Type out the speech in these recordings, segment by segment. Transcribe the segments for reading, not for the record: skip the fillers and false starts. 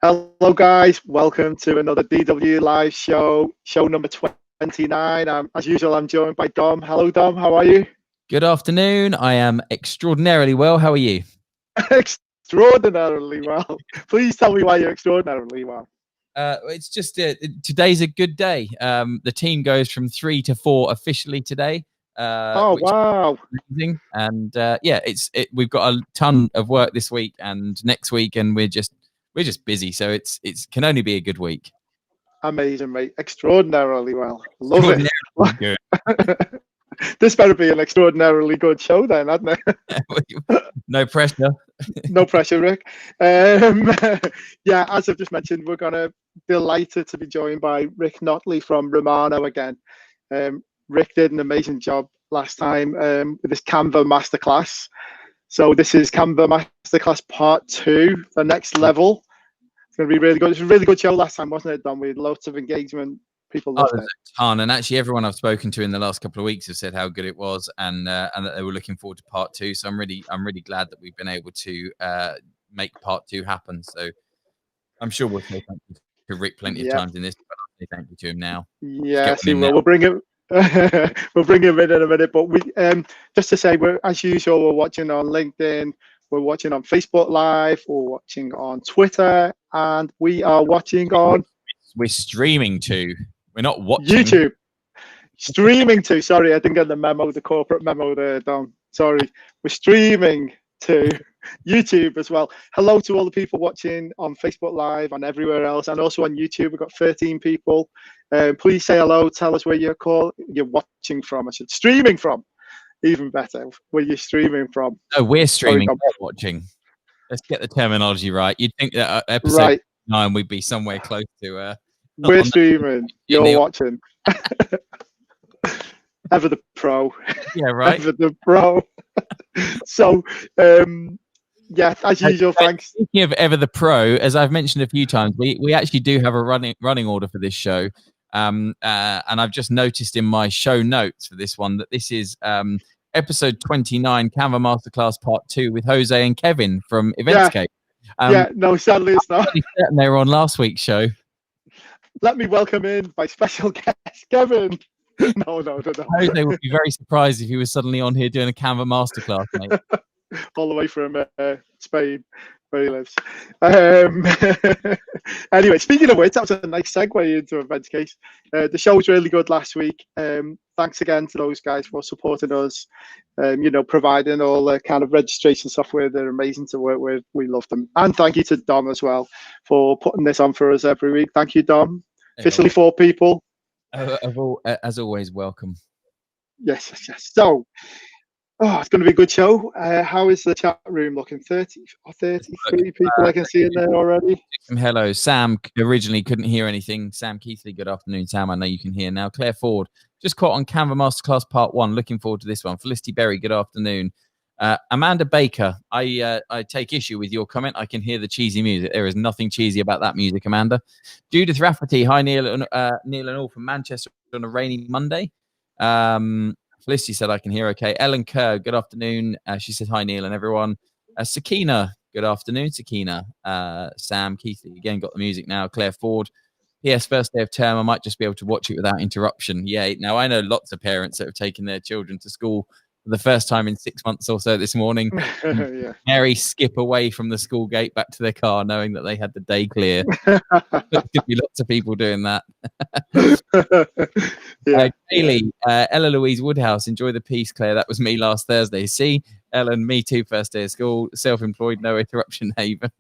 Hello, guys. Welcome to another DW Live show, show number 29. As usual, I'm joined by Dom. Hello, Dom. How are you? Good afternoon. I am extraordinarily well. How are you? Extraordinarily well. Please tell me why you're extraordinarily well. It's just today's a good day. The team goes from 3 to 4 officially today. Wow. Amazing. And we've got a ton of work this week and next week, and we're just busy. So it can only be a good week. Amazing, mate. Extraordinarily well. Love it. Good. This better be an extraordinarily good show then, hasn't it? No pressure. No pressure, Rick. Yeah, as I've just mentioned, we're gonna delighted to be joined by Rick Notley from Romano again. Rick did an amazing job last time with this Canva Masterclass. So this is Canva Masterclass Part 2, the next level. It's going to be really good. It's a really good show last time, wasn't it, Don? We had lots of engagement. People loved it. A ton. And actually, everyone I've spoken to in the last couple of weeks have said how good it was, and that they were looking forward to Part 2. So I'm really glad that we've been able to make Part 2 happen. So I'm sure we'll say thank you to Rick plenty of times in this, but I'll say thank you to him now. Yeah, we'll bring him. We'll bring him in a minute. But we just to say, we're as usual. We're watching on LinkedIn. We're watching on Facebook Live. We're watching on Twitter, and we are watching on. We're streaming too. We're not watching. YouTube. Streaming too. Sorry, I didn't get the memo, the corporate memo there, Don. Sorry. We're streaming to YouTube as well. Hello to all the people watching on Facebook Live and everywhere else, and also on YouTube. We've got 13 people. Please say hello. Tell us where you're watching from. I should streaming from. Even better. Where you're streaming from. No, we're streaming. We're watching. Let's get the terminology right. You'd think that episode 9 we'd be somewhere close to. We're streaming. You're watching. Ever the pro. Yeah, right. Ever the pro. So, yeah, as usual, thanks. Speaking of ever the pro, as I've mentioned a few times, we actually do have a running order for this show. And I've just noticed in my show notes for this one that this is episode 29, Canva Masterclass Part 2 with Jose and Kevin from Eventscape. No, sadly it's not. They were on last week's show. Let me welcome in my special guest, Kevin. No. Jose would be very surprised if he was suddenly on here doing a Canva Masterclass, mate. All the way from Spain, where he lives. Anyway, speaking of which, that was a nice segue into Eventscape. The show was really good last week. Thanks again to those guys for supporting us, providing all the kind of registration software. They're amazing to work with. We love them. And thank you to Dom as well for putting this on for us every week. Thank you, Dom. Officially 4 people. As always, welcome. Yes. So, it's going to be a good show. How is the chat room looking? 30 or 33 people I can see in there already. Hello. Sam originally couldn't hear anything. Sam Keithley, good afternoon, Sam. I know you can hear now. Claire Ford, just caught on Canva Masterclass Part 1. Looking forward to this one. Felicity Berry, good afternoon. Amanda Baker, I take issue with your comment. I can hear the cheesy music. There is nothing cheesy about that music, Amanda. Judith Rafferty, hi, Neil and all from Manchester on a rainy Monday. Felicity said I can hear okay. Ellen Kerr, good afternoon. She said hi, Neil and everyone. Sakina, good afternoon, Sakina. Sam Keithley, again, got the music now. Claire Ford. P.S. First day of term, I might just be able to watch it without interruption. Yeah, now I know lots of parents that have taken their children to school for the first time in 6 months or so this morning. Yeah. Mary skip away from the school gate back to their car knowing that they had the day clear. There could be lots of people doing that. Kaylee, Ella Louise Woodhouse, enjoy the piece, Claire. That was me last Thursday. See, Ellen, me too, first day of school. Self-employed, no interruption haven.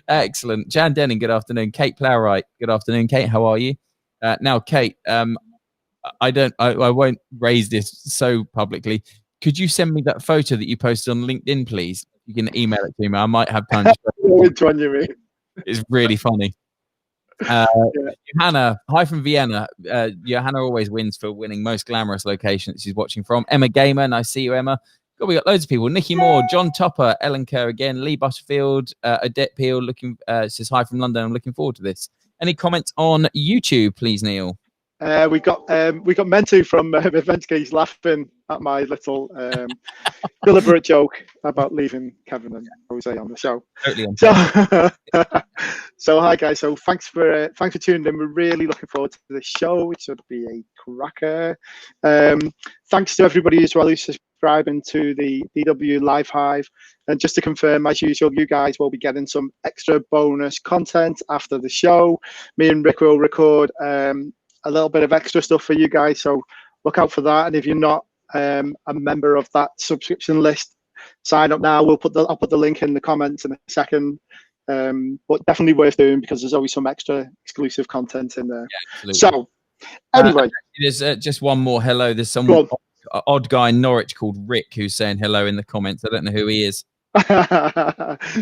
Excellent. Jan Denning, good afternoon. Kate Plowright, good afternoon. Kate, how are you? Now, Kate, I won't raise this so publicly. Could you send me that photo that you posted on LinkedIn, please? You can email it to me. I might have time. Which one you mean? It's really funny. Johanna, hi from Vienna. Johanna always wins for winning most glamorous location that she's watching from. Emma Gamer, nice to see you, Emma. God, we got loads of people. Nikki Moore, John Topper, Ellen Kerr again, Lee Butterfield, Odette Peel says hi from London. I'm looking forward to this. Any comments on YouTube, please, Neil? We got Mentu from Events Geeks laughing at my little deliberate joke about leaving Kevin and Jose on the show. Totally on so hi guys. So thanks for tuning in. We're really looking forward to this show. It should be a cracker. Thanks to everybody as well who's subscribing to the DW Live Hive. And just to confirm, as usual, you guys will be getting some extra bonus content after the show. Me and Rick will record a little bit of extra stuff for you guys. So look out for that. And if you're not a member of that subscription list, sign up now. I'll put the link in the comments in a second. But definitely worth doing because there's always some extra exclusive content in there. Yeah, so anyway, there's just one more hello. There's some odd guy in Norwich called Rick who's saying hello in the comments. I don't know who he is.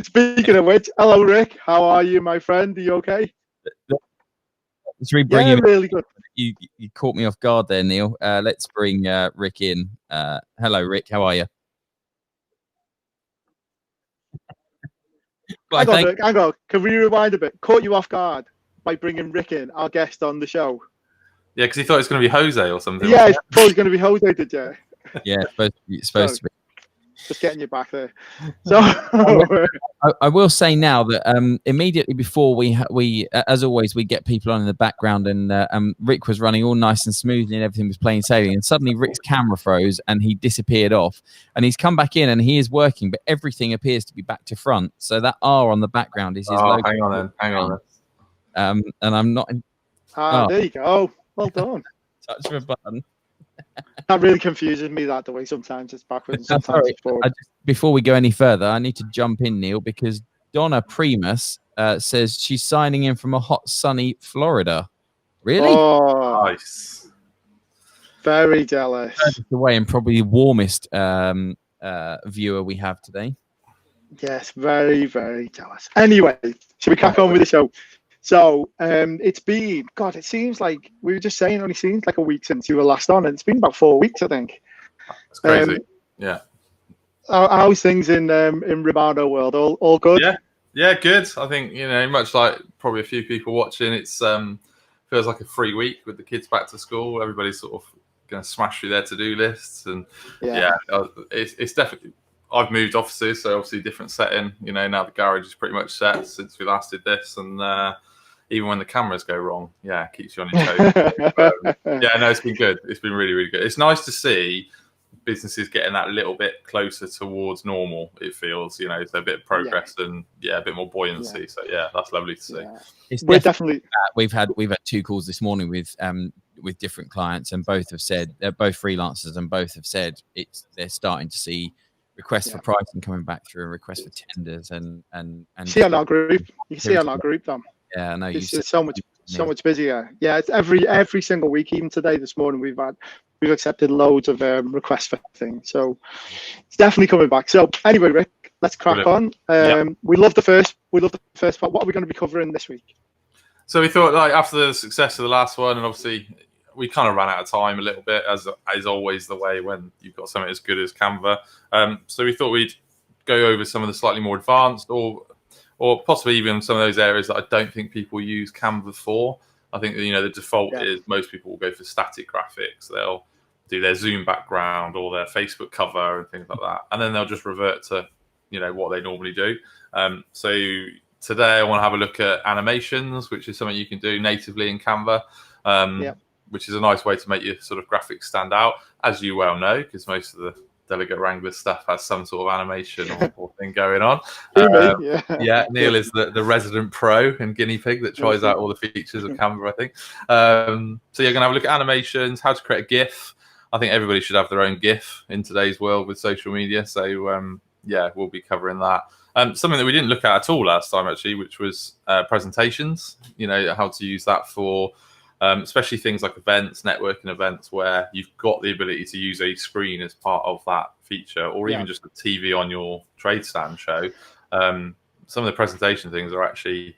Speaking of which, hello Rick. How are you, my friend? Are you okay? Let's bring him. Really good. You caught me off guard there, Neil. Let's bring Rick in. Hello, Rick. How are you? Hang on. Can we rewind a bit? Caught you off guard by bringing Rick in, our guest on the show. Yeah, because he thought it was going to be Jose or something. Yeah, he thought it was going to be Jose, did you? Yeah, it's supposed to be. Just getting you back there. So I will say now that immediately before we as always we get people on in the background, and Rick was running all nice and smoothly and everything was plain sailing, and suddenly Rick's camera froze and he disappeared off, and he's come back in and he is working, but everything appears to be back to front. So that R on the background is his logo. Hang on. And I'm not. There you go. Well done. Touch of a button. That really confuses me the way sometimes it's backwards and sometimes it's forward. Before we go any further, I need to jump in, Neil, because Donna Primus says she's signing in from a hot, sunny Florida. Really? Oh, nice. Very jealous. Away and probably the warmest viewer we have today. Yes, very, very jealous. Anyway, should we crack on with the show? So it's been, God, it seems like we were just saying, it only seems like a week since you were last on, and it's been about 4 weeks, I think. It's crazy. Yeah. How's things in Romano world? All good? Yeah, good. I think, much like probably a few people watching, it's feels like a free week with the kids back to school. Everybody's sort of going to smash through their to-do lists, and it's definitely. I've moved offices, so obviously different setting. Now the garage is pretty much set since we last did this, and even when the cameras go wrong, it keeps you on your toes. It's been good. It's been really, really good. It's nice to see businesses getting that little bit closer towards normal. It feels, so a bit of progress and a bit more buoyancy. Yeah. So that's lovely to see. Yeah. It's definitely we've had 2 calls this morning with different clients, and both have said they're both freelancers, and both have said they're starting to see requests for pricing coming back through, and requests for tenders, and see on our group. You can see on our group, Tom. Yeah, I know. It's so much busier. Yeah, it's every single week. Even today, this morning, we've accepted loads of requests for things. So it's definitely coming back. So anyway, Rick, let's crack on. We love the first part. What are we going to be covering this week? So we thought, after the success of the last one, and obviously we kind of ran out of time a little bit, as always the way when you've got something as good as Canva. So we thought we'd go over some of the slightly more advanced, or possibly even some of those areas that I don't think people use Canva for. I think the default is most people will go for static graphics. They'll do their Zoom background or their Facebook cover and things like that, and then they'll just revert to what they normally do. So today I want to have a look at animations, which is something you can do natively in Canva. Which is a nice way to make your sort of graphics stand out, as you well know, because most of the Delegate Wrangler stuff has some sort of animation or thing going on. Neil is the resident pro and guinea pig that tries out all the features of Canva, I think. So you're going to have a look at animations, how to create a GIF. I think everybody should have their own GIF in today's world with social media. So, we'll be covering that. Something that we didn't look at all last time, actually, which was presentations, how to use that for... especially things like events, networking events, where you've got the ability to use a screen as part of that feature, or even just a TV on your trade stand show. Some of the presentation things are actually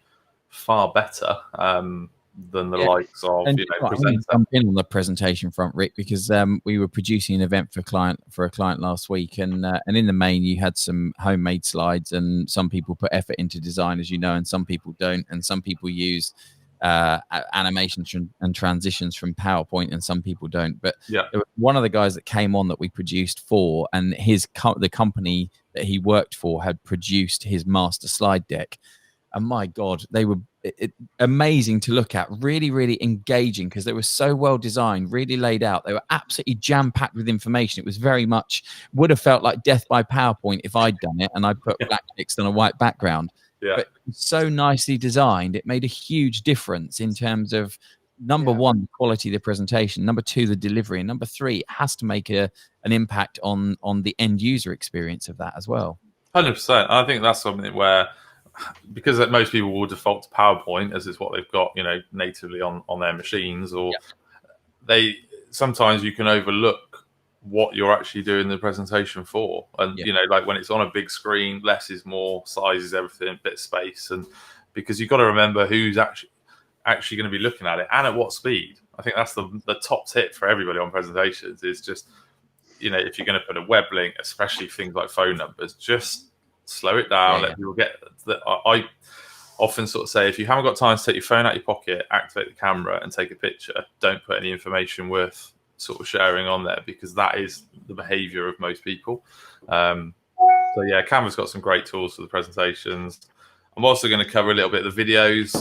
far better than the likes of presenter. Jump in on the presentation front, Rick, because we were producing an event for a client last week, and in the main you had some homemade slides, and some people put effort into design, as you know, and some people don't, and some people use animations and transitions from PowerPoint, and some people don't. But yeah, there was one of the guys that came on that we produced for, and the company that he worked for had produced his master slide deck. And my God, they were amazing to look at, really, really engaging, because they were so well designed, really laid out. They were absolutely jam-packed with information. It was very much, would have felt like death by PowerPoint if I'd done it and I put black text on a white background. yeah. But so nicely designed, it made a huge difference in terms of, number one, the quality of the presentation, number two, the delivery, and number three, it has to make an impact on the end user experience of that as well. 100%. I think that's something where, because most people will default to PowerPoint as is what they've got, natively on their machines, or they sometimes you can overlook what you're actually doing the presentation for. And like when it's on a big screen, less is more, size is everything, bit of space, and because you've got to remember who's actually going to be looking at it and at what speed. I think that's the top tip for everybody on presentations is just, if you're going to put a web link, especially things like phone numbers, just slow it down. Let people get that. I often sort of say, if you haven't got time to take your phone out of your pocket, activate the camera and take a picture, don't put any information worth sort of sharing on there, because that is the behavior of most people. So yeah, Canva's got some great tools for the presentations. I'm also going to cover a little bit of the videos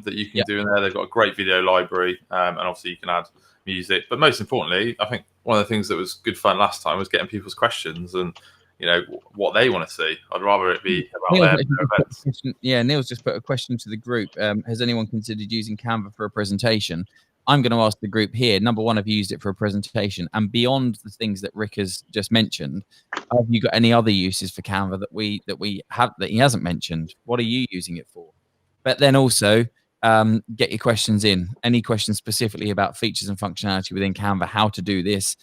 that you can do in there. They've got a great video library, and obviously you can add music. But most importantly, I think one of the things that was good fun last time was getting people's questions and what they want to see. I'd rather it be about their events. Neil's just put a question to the group. Has anyone considered using Canva for a presentation? I'm going to ask the group here. Number one, have you used it for a presentation? And beyond the things that Rick has just mentioned, have you got any other uses for Canva that he hasn't mentioned? What are you using it for? But then also, get your questions in. Any questions specifically about features and functionality within Canva, how to do this,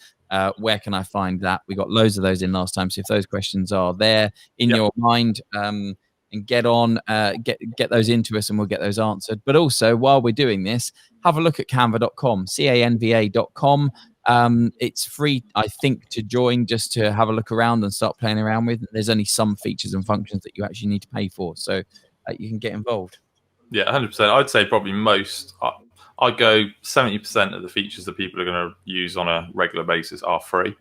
where can I find that? We got loads of those in last time. So if those questions are there in your mind, and get those into us and we'll get those answered. But also, while we're doing this, have a look at canva.com, canva.com. It's free, I think, to join, just to have a look around and start playing around with. There's only some features and functions that you actually need to pay for, so you can get involved. Yeah, 100%. I'd say probably most, I'd go 70% of the features that people are going to use on a regular basis are free.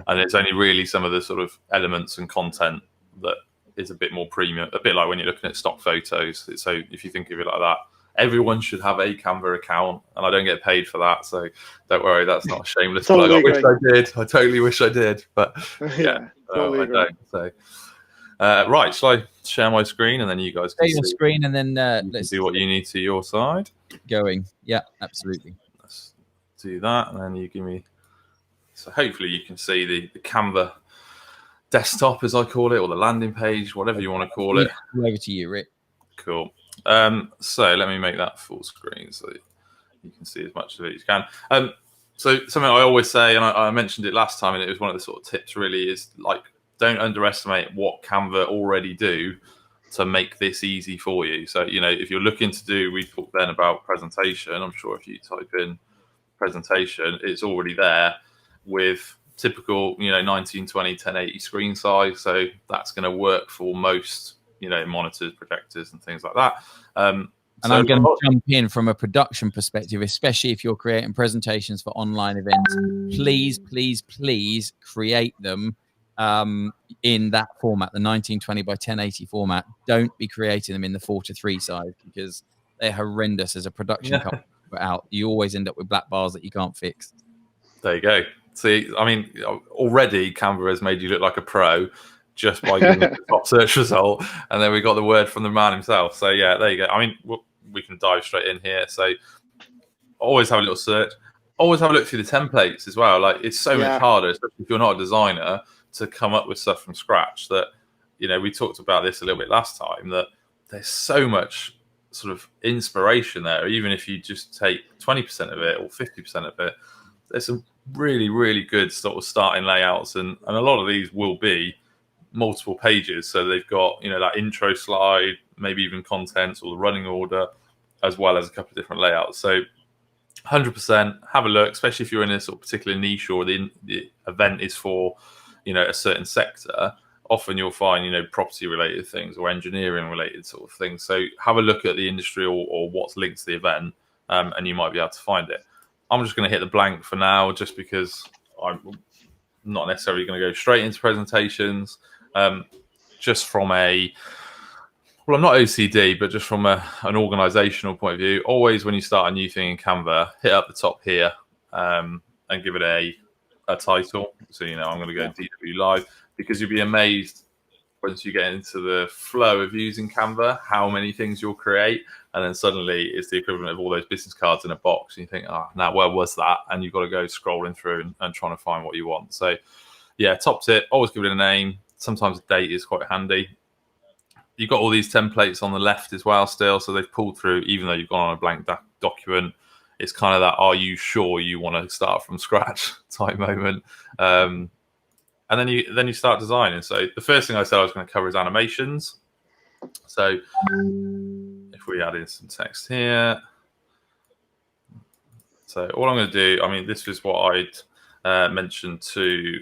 And it's only really some of the sort of elements and content that is a bit more premium, a bit like when you're looking at stock photos. So if you think of it like that, everyone should have a Canva account, and I don't get paid for that, so don't worry, that's not a shameless plug. I wish I did. I totally wish I did, but I don't. So right, shall I share my screen and then you guys can share your screen, and then let's do what you need to your side. Going, yeah, absolutely. Let's do that, and then you give me. So hopefully you can see the Canva desktop, as I call it, or the landing page, whatever you want to call it. Over to you, Rick. Cool. So let me make that full screen so you can see as much of it as you can. So something I always say, and I mentioned it last time, and it was one of the sort of tips really, is like, don't underestimate what Canva already do to make this easy for you. So, if you're looking to do, we talked then about presentation. I'm sure if you type in presentation, it's already there with typical, 1920, 1080 screen size. So that's going to work for most, monitors, projectors, and things like that. And I'm going to jump in from a production perspective, especially if you're creating presentations for online events. Please, please, please create them in that format, the 1920 by 1080 format. Don't be creating them in the 4:3 size, because they're horrendous as a production company. Out, you always end up with black bars that you can't fix. There you go. See, I mean, already Canva has made you look like a pro just by giving the top search result, and then we got the word from the man himself. So yeah, there you go. I mean, we can dive straight in here. So always have a little search. Always have a look through the templates as well. Like, it's so much harder, especially if you're not a designer, to come up with stuff from scratch. That, we talked about this a little bit last time, that there's so much sort of inspiration there. Even if you just take 20% of it or 50% of it, there's some really, really good sort of starting layouts, and a lot of these will be multiple pages. So they've got, that intro slide, maybe even contents or the running order, as well as a couple of different layouts. So 100% have a look, especially if you're in a sort of particular niche, or the event is for, a certain sector. often you'll find, property related things or engineering related sort of things. So have a look at the industry or what's linked to the event, and you might be able to find it. I'm just going to hit the blank for now, just because I'm not necessarily going to go straight into presentations. Just from I'm not OCD, but just from an organizational point of view, always when you start a new thing in Canva, hit up the top here and give it a title. So, I'm going to go DW Live, because you'll be amazed once you get into the flow of using Canva, how many things you'll create. And then suddenly it's the equivalent of all those business cards in a box. And you think, now where was that? And you've got to go scrolling through and trying to find what you want. So yeah, top tip, always give it a name. Sometimes a date is quite handy. You've got all these templates on the left as well still. So they've pulled through, even though you've gone on a blank document. It's kind of that, are you sure you want to start from scratch type moment? And then you start designing. So the first thing I said I was going to cover is animations. So if we add in some text here. So all I'm going to do, this was what I'd mentioned to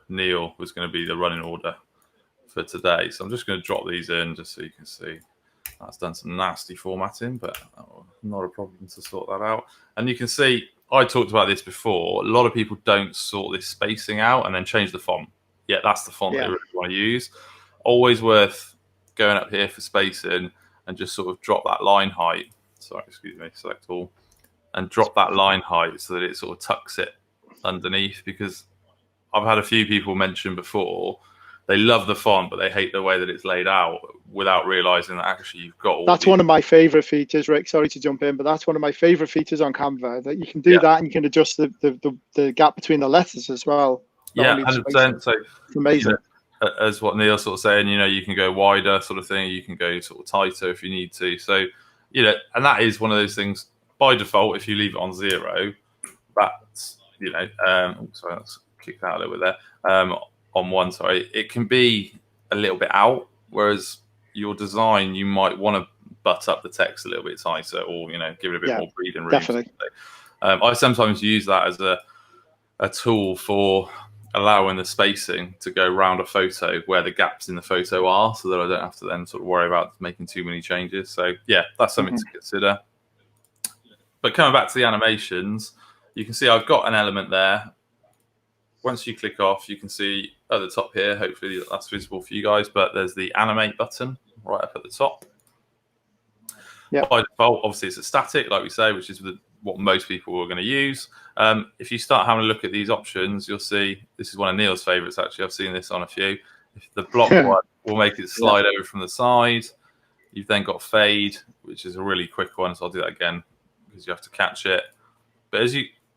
Neil was going to be the running order for today. So I'm just going to drop these in just so you can see. That's done some nasty formatting, but not a problem to sort that out. And you can see, I talked about this before. A lot of people don't sort this spacing out and then change the font. Yeah, that's the font they really want to use. Always worth going up here for spacing and just sort of drop that line height. Sorry, excuse me, select all. And drop that line height so that it sort of tucks it underneath, because I've had a few people mention before, they love the font, but they hate the way that it's laid out without realizing that actually you've got all That's one of my favorite features, Rick. Sorry to jump in, but that's one of my favorite features on Canva, that you can do that and you can adjust the gap between the letters as well. Yeah, 100%. So it's amazing. As what Neil's sort of saying, you can go wider sort of thing. You can go sort of tighter if you need to. So, and that is one of those things by default. If you leave it on 0, that's, sorry, let's kick that a little bit there. On 1, sorry, it can be a little bit out, whereas your design, you might want to butt up the text a little bit tighter, or give it a bit more breathing room. Definitely. I sometimes use that as a tool for allowing the spacing to go around a photo where the gaps in the photo are, so that I don't have to then sort of worry about making too many changes. So yeah, that's something to consider. But coming back to the animations, you can see I've got an element there. Once you click off, you can see at the top here, hopefully that's visible for you guys, but there's the animate button right up at the top. By default, obviously it's a static, like we say, which is what most people are going to use. If you start having a look at these options, you'll see this is one of Neil's favorites, actually. I've seen this on a few. If the block one will make it slide over from the side. You've then got fade, which is a really quick one, so I'll do that again because you have to catch it. But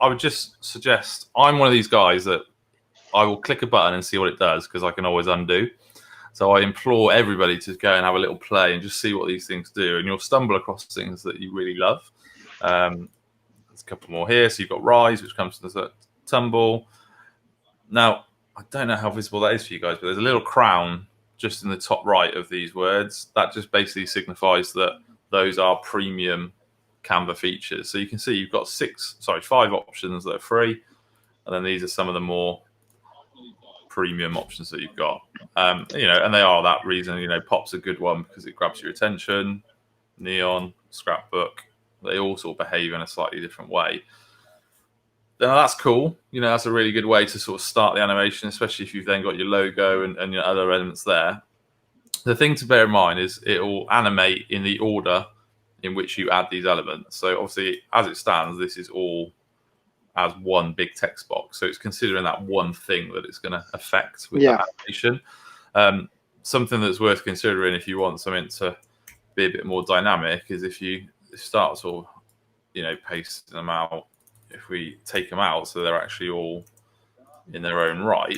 I would just suggest, I'm one of these guys that I will click a button and see what it does, because I can always undo. So I implore everybody to go and have a little play and just see what these things do, and you'll stumble across things that you really love. There's a couple more here. So you've got rise, which comes to the tumble. Now, I don't know how visible that is for you guys, but there's a little crown just in the top right of these words. That just basically signifies that those are premium Canva features. So you can see you've got 5 options that are free, and then these are some of the more premium options that you've got. And they are that reason. Pop's a good one because it grabs your attention. Neon, scrapbook, they all sort of behave in a slightly different way. Then that's cool. That's a really good way to sort of start the animation, especially if you've then got your logo and your other elements there. The thing to bear in mind is it will animate in the order in which you add these elements. So obviously, as it stands, this is all as one big text box. So it's considering that one thing that it's going to affect with that animation. Something that's worth considering if you want something to be a bit more dynamic is if you start sort of, pasting them out. If we take them out so they're actually all in their own right,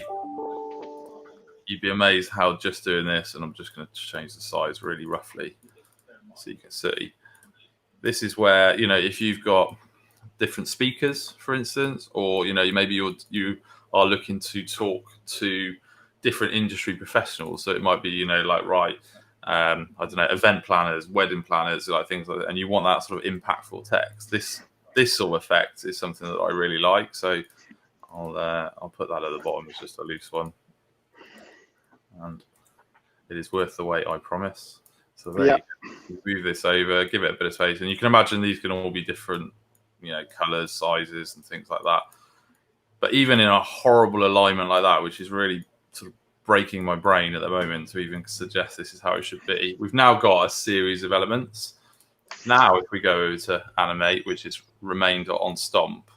you'd be amazed how just doing this, and I'm just going to change the size really roughly so you can see. This is where, if you've got different speakers, for instance, or, maybe you are looking to talk to different industry professionals. So it might be, I don't know, event planners, wedding planners, like things like that. And you want that sort of impactful text. This sort of effect is something that I really like. So I'll put that at the bottom. It's just a loose one. and it is worth the wait, I promise. So there you move this over, give it a bit of space, and you can imagine these can all be different, colors, sizes, and things like that. But even in a horrible alignment like that, which is really sort of breaking my brain at the moment to even suggest this is how it should be, we've now got a series of elements. Now, if we go over to animate, which is remained on stomp,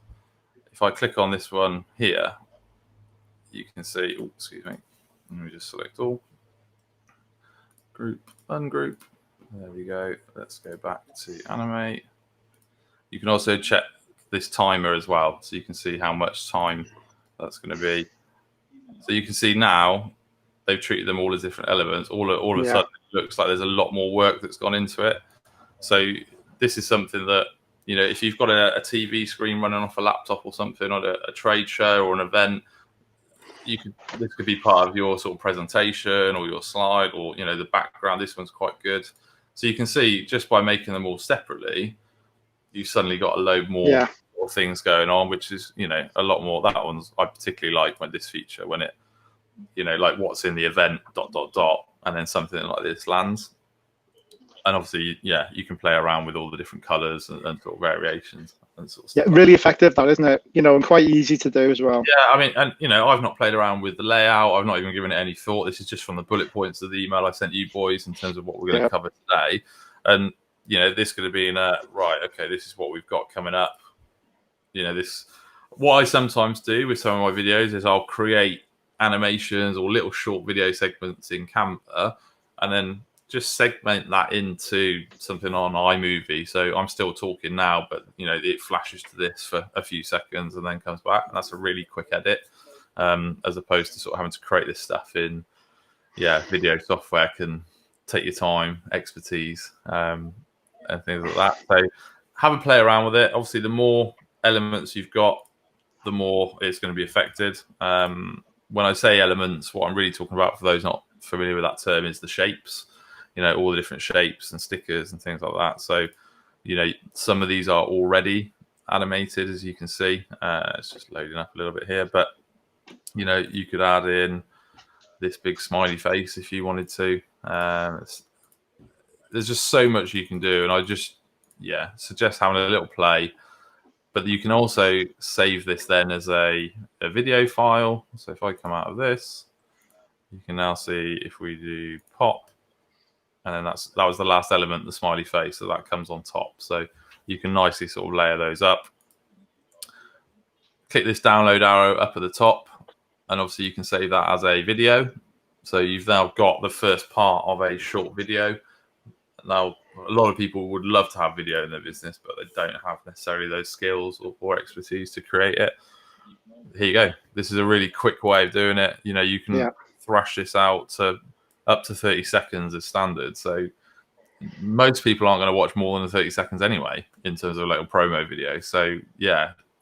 if I click on this one here, you can see, excuse me, let me just select all, group, ungroup. There we go. Let's go back to animate. You can also check this timer as well, so you can see how much time that's going to be. So you can see now they've treated them all as different elements. All of a sudden, it looks like there's a lot more work that's gone into it. So this is something that, if you've got a TV screen running off a laptop or something, or a trade show or an event, this could be part of your sort of presentation or your slide, or the background. This one's quite good. So you can see just by making them all separately, you suddenly got a load more things going on, which is a lot more. That one's I particularly like when this feature, when it like what's in the event ... and then something like this lands. And obviously, you can play around with all the different colors and sort of variations and sort of stuff. Yeah, really effective, that, isn't it? And quite easy to do as well. Yeah, I mean, and I've not played around with the layout. I've not even given it any thought. This is just from the bullet points of the email I sent you boys in terms of what we're going to cover today. And this could have been right. Okay, this is what we've got coming up. This. What I sometimes do with some of my videos is I'll create animations or little short video segments in Canva, and then just segment that into something on iMovie. So I'm still talking now, but it flashes to this for a few seconds and then comes back, and that's a really quick edit, as opposed to sort of having to create this stuff in video software. Can take your time, expertise, and things like that. So have a play around with it. Obviously, the more elements you've got, the more it's going to be affected. When I say elements, what I'm really talking about, for those not familiar with that term, is the shapes. All the different shapes and stickers and things like that. So, some of these are already animated, as you can see. It's just loading up a little bit here, but you could add in this big smiley face if you wanted to. There's just so much you can do, and I just suggest having a little play. But you can also save this then as a video file. So if I come out of this, you can now see if we do pop, and then that was the last element, the smiley face, so that comes on top. So you can nicely sort of layer those up. Click this download arrow up at the top, and obviously you can save that as a video. So you've now got the first part of a short video. Now, a lot of people would love to have video in their business, but they don't have necessarily those skills or expertise to create it. Here you go. This is a really quick way of doing it. You can thrash this out to up to 30 seconds as standard. So most people aren't going to watch more than 30 seconds anyway, in terms of a little promo video. So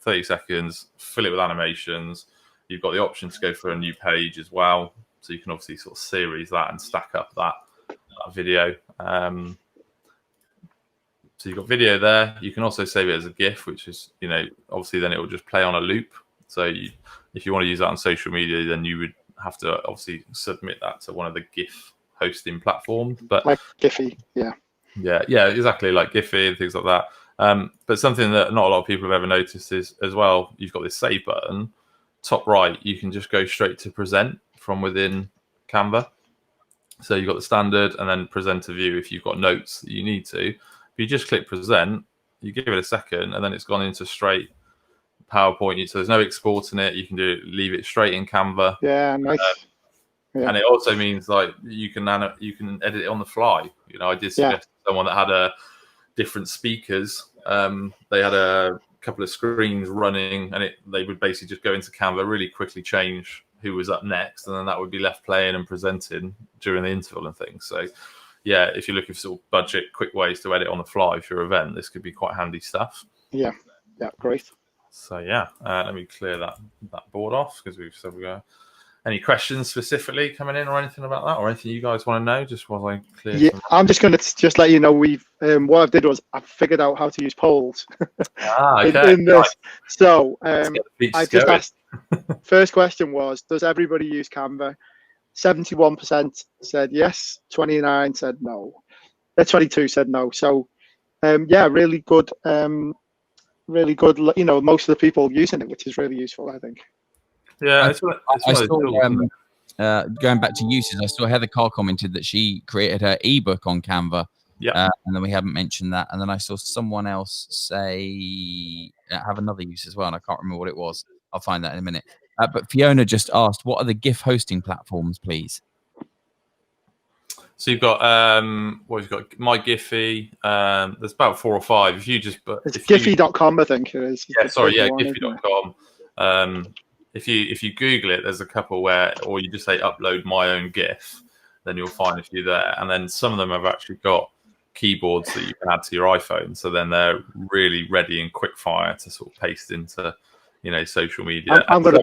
30 seconds, fill it with animations. You've got the option to go for a new page as well. So you can obviously sort of series that and stack up that video. So you've got video there. You can also save it as a GIF, which is, obviously then it will just play on a loop. So if you want to use that on social media, then you would have to obviously submit that to one of the GIF hosting platforms. But like Giphy, yeah, exactly, like Giphy and things like that. But something that not a lot of people have ever noticed is, as well, you've got this save button. Top right, you can just go straight to present from within Canva. So you've got the standard and then presenter view if you've got notes that you need to. If you just click present, you give it a second, and then it's gone into straight PowerPoint. So there's no exporting it. You can leave it straight in Canva. Yeah, nice. And it also means like you can edit it on the fly. I did suggest someone that had different speakers. They had a couple of screens running, and they would basically just go into Canva, really quickly change who was up next, and then that would be left playing and presenting during the interval and things. So if you're looking for sort of budget, quick ways to edit on the fly for your event, this could be quite handy stuff. Yeah, great. So let me clear that board off, because we've said we got any questions specifically coming in or anything about that, or anything you guys want to know, just while I clear. Yeah, I'm just going to just let you know, we've what I did was I figured out how to use polls okay. in this. Right. So I just asked. First question was, does everybody use Canva? 71% said yes, 29 said no, 22 said no. So yeah, really good. Really good. You know, most of the people using it, which is really useful, I think. Yeah, I saw, going back to uses, I saw Heather Carr commented that she created her ebook on Canva. Yeah. And then we haven't mentioned that. And then I saw someone else say have another use as well, and I can't remember what it was. I'll find that in a minute. But Fiona just asked, what are the GIF hosting platforms, please? So you've got what you've got, My Giphy. There's about 4 or 5. If you just it's Giphy.com, I think it is. Yeah, sorry, yeah, Giphy.com. If you Google it, there's a couple where, or you just say upload my own GIF, then you'll find a few there. And then some of them have actually got keyboards that you can add to your iPhone, so then they're really ready and quick fire to sort of paste into, you know, social media. I'm gonna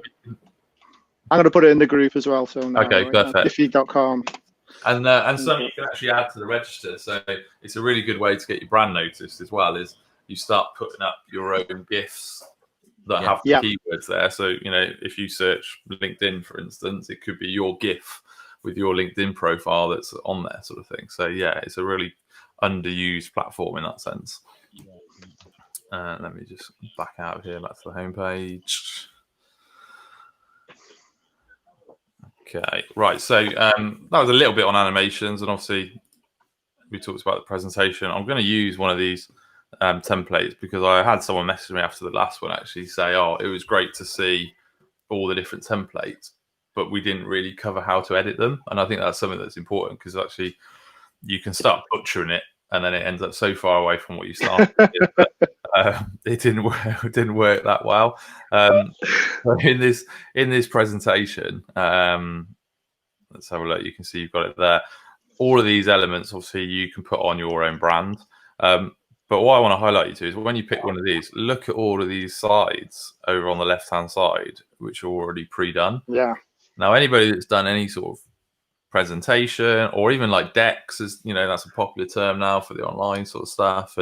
put it in the group as well. So now, okay, perfect. Giphy.com. And some you can actually add to the register, so it's a really good way to get your brand noticed as well. Is you start putting up your own GIFs that have the keywords there. So, you know, if you search LinkedIn, for instance, it could be your GIF with your LinkedIn profile that's on there, sort of thing. So yeah, it's a really underused platform in that sense. Let me just back out of here, back to the homepage. Okay, right. So that was a little bit on animations, and obviously we talked about the presentation. I'm going to use one of these templates because I had someone message me after the last one actually say, "Oh, it was great to see all the different templates, but we didn't really cover how to edit them." And I think that's something that's important because actually you can start butchering it, and then it ends up so far away from what you started. It didn't work that well. In this presentation, let's have a look. You can see you've got it there. All of these elements, obviously, you can put on your own brand. But what I want to highlight you to is when you pick one of these, look at all of these slides over on the left-hand side, which are already pre-done. Yeah. Now, anybody that's done any sort of presentation or even like decks, is, you know, that's a popular term now for the online sort of stuff,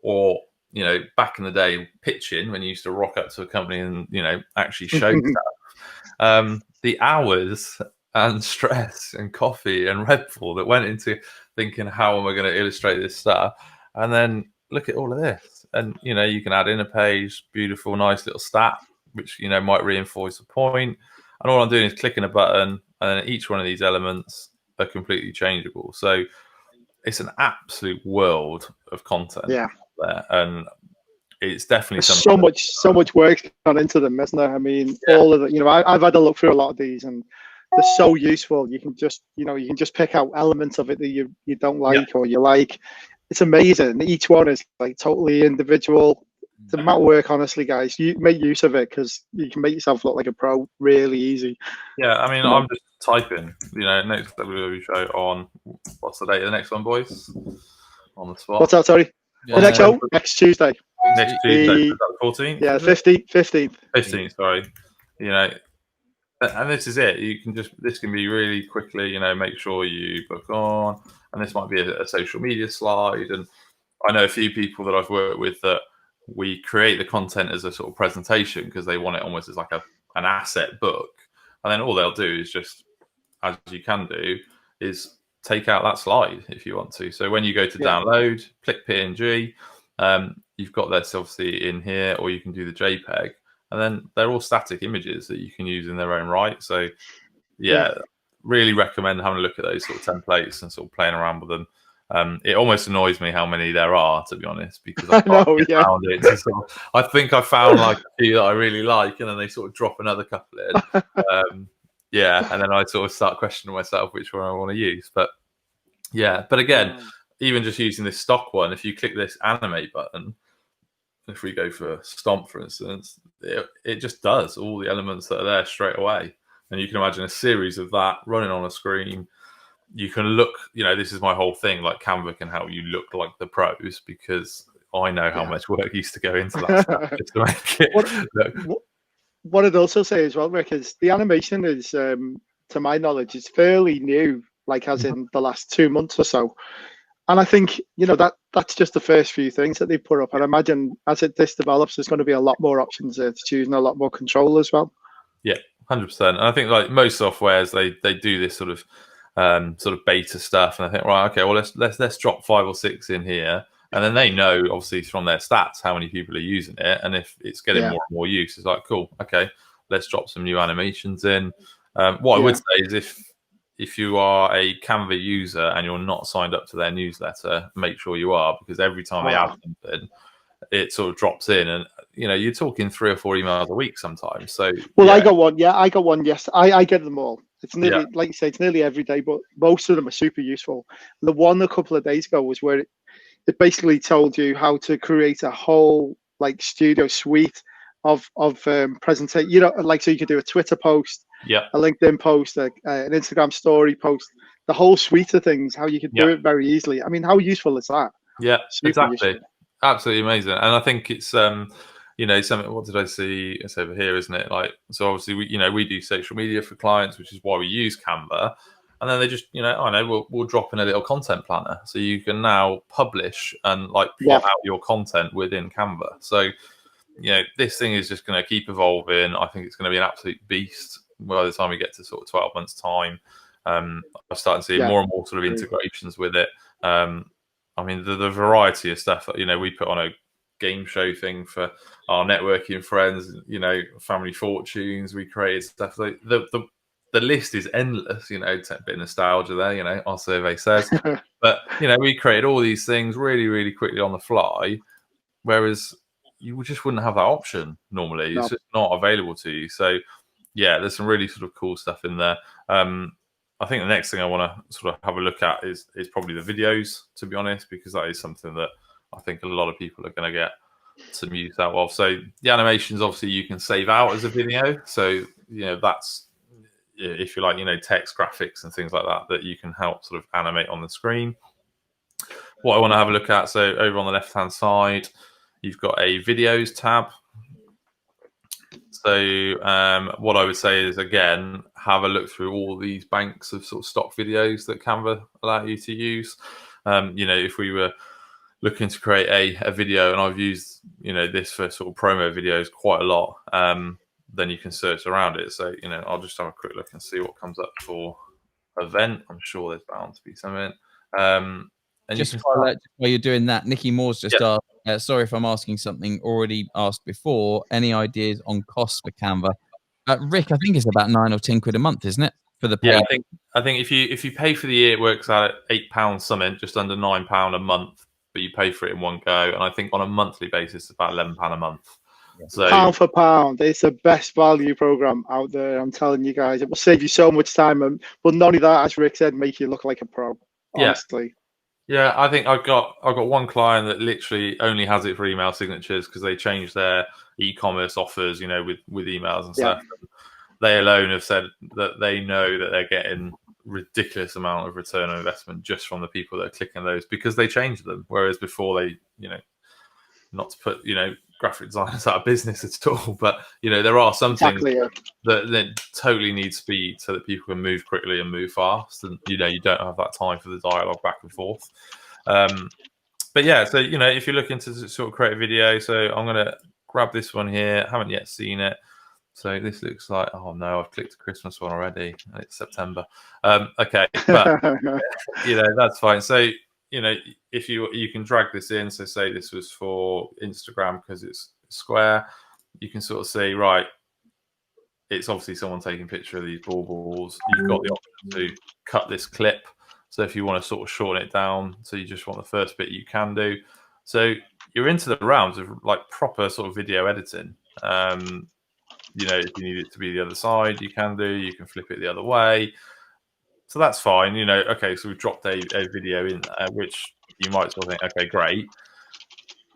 or you know, back in the day, pitching, when you used to rock up to a company and, you know, actually show stuff. The hours and stress and coffee and Red Bull that went into thinking, how am I going to illustrate this stuff? And then look at all of this. And, you know, you can add in a page, beautiful, nice little stat, which, you know, might reinforce a point. And all I'm doing is clicking a button, and then each one of these elements are completely changeable. So it's an absolute world of content. Yeah. There, and it's definitely something. So much work gone into them, isn't there? I mean, all of the, you know, I've had a look through a lot of these, and they're so useful. You can just, you know, you can just pick out elements of it that you don't like or you like. It's amazing. Each one is like totally individual. It's a amount of work, honestly, guys. You make use of it because you can make yourself look like a pro really easy. Yeah, I mean, I'm just typing, you know, next WWE show on, what's the date of the next one, boys? On the spot. What's that, sorry? The next show? Next Tuesday. Next Tuesday, is that the 14th? Yeah, 15th. 15th, sorry. You know, and this is it. You can just, this can be really quickly, you know, make sure you book on, and this might be a social media slide. And I know a few people that I've worked with that we create the content as a sort of presentation because they want it almost as like an asset book. And then all they'll do is just, as you can do, is take out that slide if you want to. So when you go to download, click PNG, you've got this obviously in here, or you can do the JPEG, and then they're all static images that you can use in their own right. So really recommend having a look at those sort of templates and sort of playing around with them. It almost annoys me how many there are, to be honest, because I found it. I think I found like a few that I really like, and then they sort of drop another couple in. And then I sort of start questioning myself which one I want to use. But again, even just using this stock one, if you click this animate button, if we go for Stomp, for instance, it just does all the elements that are there straight away. And you can imagine a series of that running on a screen. You can look, you know, this is my whole thing, like Canva can help you look like the pros, because I know how much work used to go into that stuff just to make it What I'd also say as well, Rick, is the animation is, to my knowledge, is fairly new, like as in the last 2 months or so. And I think, you know, that's just the first few things that they put up. And I imagine as this develops, there's going to be a lot more options there to choose and a lot more control as well. Yeah, 100%. And I think like most softwares, they do this sort of beta stuff, and I think, right, okay, well let's drop 5 or 6 in here, and then they know obviously from their stats how many people are using it, and if it's getting more and more use, it's like, cool, okay, let's drop some new animations in. What I would say is if you are a Canva user and you're not signed up to their newsletter, make sure you are, because every time they add something, it sort of drops in, and you're talking 3 or 4 emails a week sometimes. So I got one. I got one. Yes, I get them all. It's nearly like you say, it's nearly every day, but most of them are super useful. The one a couple of days ago was where it basically told you how to create a whole like studio suite of presentation. Like, so you could do a Twitter post, a LinkedIn post, an Instagram story post, the whole suite of things. How you could do it very easily. I mean, how useful is that? Yeah, super exactly. Useful. Absolutely amazing. And I think it's something. What did I see? It's over here, isn't it? Like, so obviously we do social media for clients, which is why we use Canva. And then they just, we'll drop in a little content planner, so you can now publish and like plot out your content within Canva. So, this thing is just going to keep evolving. I think it's going to be an absolute beast by the time we get to sort of 12 months time. I'm starting to see more and more sort of integrations with it. I mean, the variety of stuff that, we put on a game show thing for our networking friends, family fortunes. We created stuff like the list is endless, a bit of nostalgia there, our survey says. But, we created all these things really, really quickly on the fly, whereas you just wouldn't have that option normally. It's just not available to you. So, there's some really sort of cool stuff in there. I think the next thing I want to sort of have a look at is probably the videos, to be honest, because that is something that I think a lot of people are going to get some use out of. So the animations, obviously, you can save out as a video. So, that's, if you like, text, graphics and things like that you can help sort of animate on the screen. What I want to have a look at, so over on the left-hand side, you've got a videos tab. So what I would say is, again, have a look through all these banks of sort of stock videos that Canva allow you to use. If we were looking to create a video, and I've used this for sort of promo videos quite a lot, then you can search around it. So I'll just have a quick look and see what comes up for event. I'm sure there's bound to be something. And just while you're doing that, Nikki Moore's just asked, sorry if I'm asking something already asked before, any ideas on costs for Canva? Rick, I think it's about 9 or 10 quid a month, isn't it? For the pay? Yeah, I think if you pay for the year, it works out at £8 something, just under £9 a month, but you pay for it in one go. And I think on a monthly basis, it's about £11 a month. So pound for pound, it's the best value program out there. I'm telling you guys, it will save you so much time, but not only that, as Rick said, make you look like a pro. Honestly. Yeah, I think I've got one client that literally only has it for email signatures because they changed their e-commerce offers, with emails and stuff. And they alone have said that they know that they're getting ridiculous amount of return on investment just from the people that are clicking those, because they changed them. Whereas before they, not to put, graphic designers out of business at all, but there are some things that totally need speed so that people can move quickly and move fast, and you don't have that time for the dialogue back and forth. But yeah, so if you're looking to sort of create a video, so I'm going to grab this one here. I haven't yet seen it, so this looks like, oh no, I've clicked the Christmas one already, and it's September. Okay, but that's fine. So if you can drag this in, so say this was for Instagram because it's square, you can sort of see, right, it's obviously someone taking a picture of these baubles. You've got the option to cut this clip. So if you want to sort of shorten it down, so you just want the first bit, you can do. So you're into the realms of like proper sort of video editing. If you need it to be the other side, you can do. You can flip it the other way. So that's fine, okay, so we've dropped a video in there, which you might sort of think, okay, great.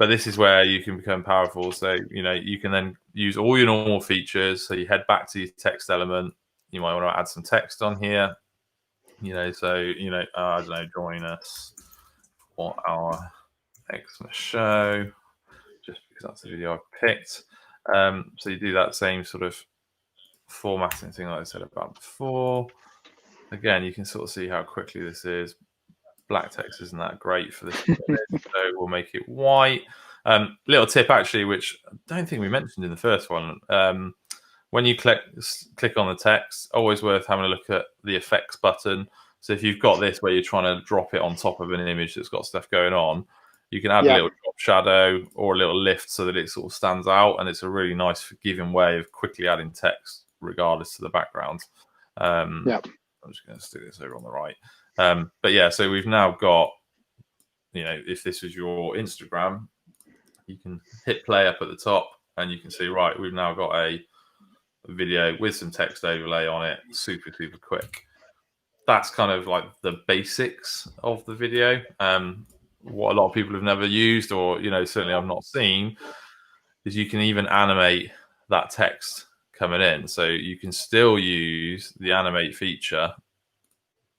But this is where you can become powerful. So, you can then use all your normal features. So you head back to your text element. You might want to add some text on here. I don't know, join us for our Xmas show, just because that's the video I picked. So you do that same sort of formatting thing like I said about before. Again, you can sort of see how quickly this is. Black text isn't that great for this, so we'll make it white. Little tip, actually, which I don't think we mentioned in the first one, when you click on the text, always worth having a look at the effects button. So if you've got this where you're trying to drop it on top of an image that's got stuff going on, you can add a little drop shadow or a little lift so that it sort of stands out, and it's a really nice forgiving way of quickly adding text regardless to the background. I'm just going to stick this over on the right. But yeah, so we've now got, if this was your Instagram, you can hit play up at the top and you can see, right, we've now got a video with some text overlay on it, super, super quick. That's kind of like the basics of the video. What a lot of people have never used, or certainly I've not seen, is you can even animate that text coming in. So you can still use the animate feature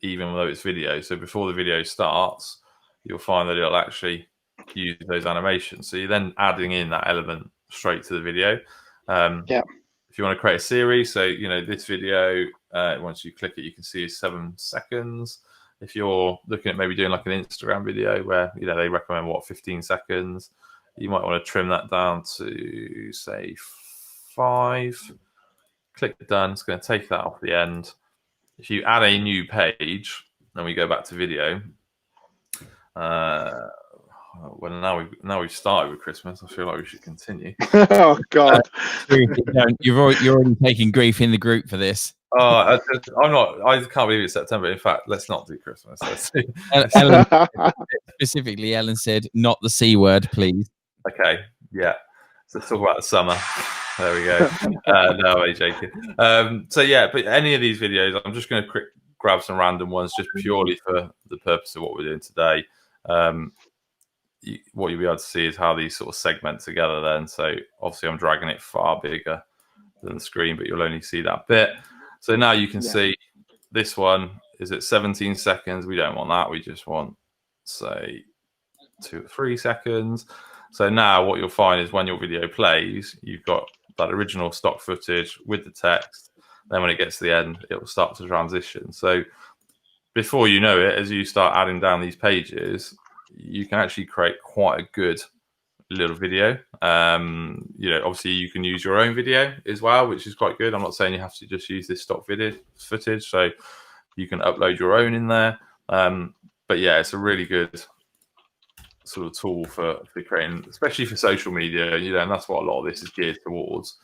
even though it's video. So before the video starts, you'll find that it'll actually use those animations. So you're then adding in that element straight to the video. If you want to create a series, so this video, once you click it, you can see is 7 seconds. If you're looking at maybe doing like an Instagram video where they recommend 15 seconds, you might want to trim that down to say 5. Click done. It's going to take that off the end. If you add a new page, and we go back to video, well, now we've started with Christmas, I feel like we should continue. Oh God! You're already taking grief in the group for this. I can't believe it's September. In fact, let's not do Christmas. Ellen, specifically, Ellen said, "Not the C word, please." Okay, yeah. So let's talk about the summer. There we go. No, I'm joking. So yeah, but any of these videos, I'm just going to grab some random ones, just purely for the purpose of what we're doing today. What you'll be able to see is how these sort of segment together then. So obviously I'm dragging it far bigger than the screen, but you'll only see that bit. So now you can see this one is at 17 seconds. We don't want that. We just want, say, 2 or 3 seconds. So now what you'll find is when your video plays, you've got that original stock footage with the text. Then when it gets to the end, it will start to transition. So before you know it, as you start adding down these pages, you can actually create quite a good little video. Obviously you can use your own video as well, which is quite good. I'm not saying you have to just use this stock video footage, so you can upload your own in there. But yeah, it's a really good sort of tool for creating, especially for social media, and that's what a lot of this is geared towards.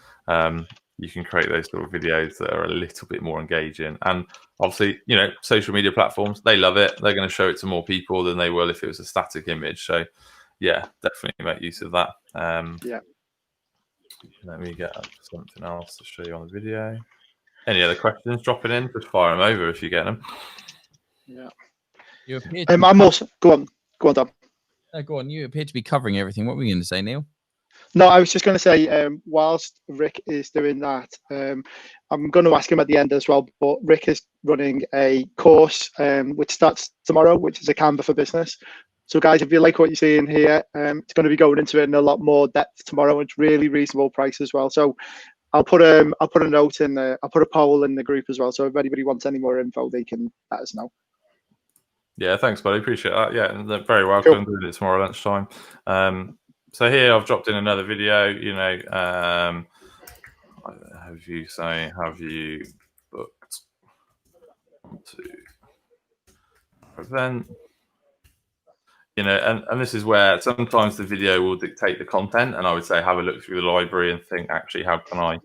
You can create those sort of videos that are a little bit more engaging, and obviously social media platforms, they love it. They're going to show it to more people than they will if it was a static image. So yeah, definitely make use of that. Let me get up something else to show you on the video. Any other questions dropping in, just fire them over if you get them. You appear I'm also go on Dom. Go on. You appear to be covering everything. What were you going to say, Neil? No, I was just going to say, whilst Rick is doing that, I'm going to ask him at the end as well, but Rick is running a course which starts tomorrow, which is a Canva for Business. So guys, if you like what you're seeing here, it's going to be going into it in a lot more depth tomorrow. It's really reasonable price as well. So I'll put a note in the, I'll put a poll in the group as well. So if anybody wants any more info, they can let us know. Yeah, thanks, buddy. Appreciate that. Yeah, and they're very welcome. Cool. Doing it tomorrow lunchtime. So here I've dropped in another video. Have you booked to event? And this is where sometimes the video will dictate the content, and I would say have a look through the library and think, actually, how can I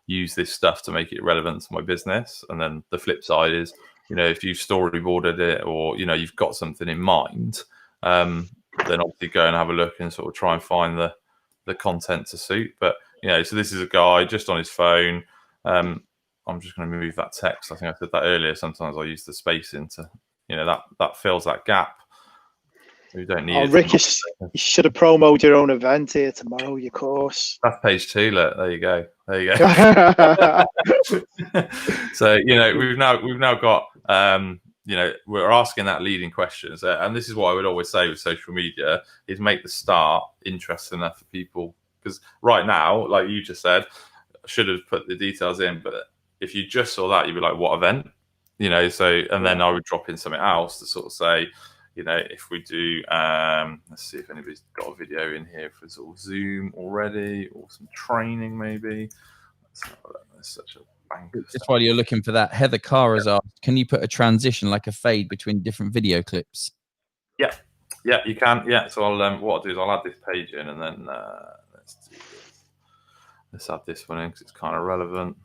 use this stuff to make it relevant to my business? And then the flip side is, if you've storyboarded it or you've got something in mind, then obviously go and have a look and sort of try and find the content to suit. But so this is a guy just on his phone. I'm just going to move that text. I think I said that earlier. Sometimes I use the spacing to that fills that gap. We don't need. Rick, you should have promoted your own event here tomorrow. Your course. That's page 2. Look, there you go. So we've now got we're asking that leading questions, and this is what I would always say with social media is make the start interesting enough for people, because right now, like you just said, I should have put the details in, but if you just saw that, you'd be like, what event? And then I would drop in something else to sort of say, if we do, let's see if anybody's got a video in here for sort of Zoom already, or some training maybe. That's such a bank of Just stuff. while you're looking for that, Heather Carr has asked, can you put a transition like a fade between different video clips? Yeah, you can. Yeah, so what I'll do is I'll add this page in, and then let's do this. Let's add this one in because it's kind of relevant.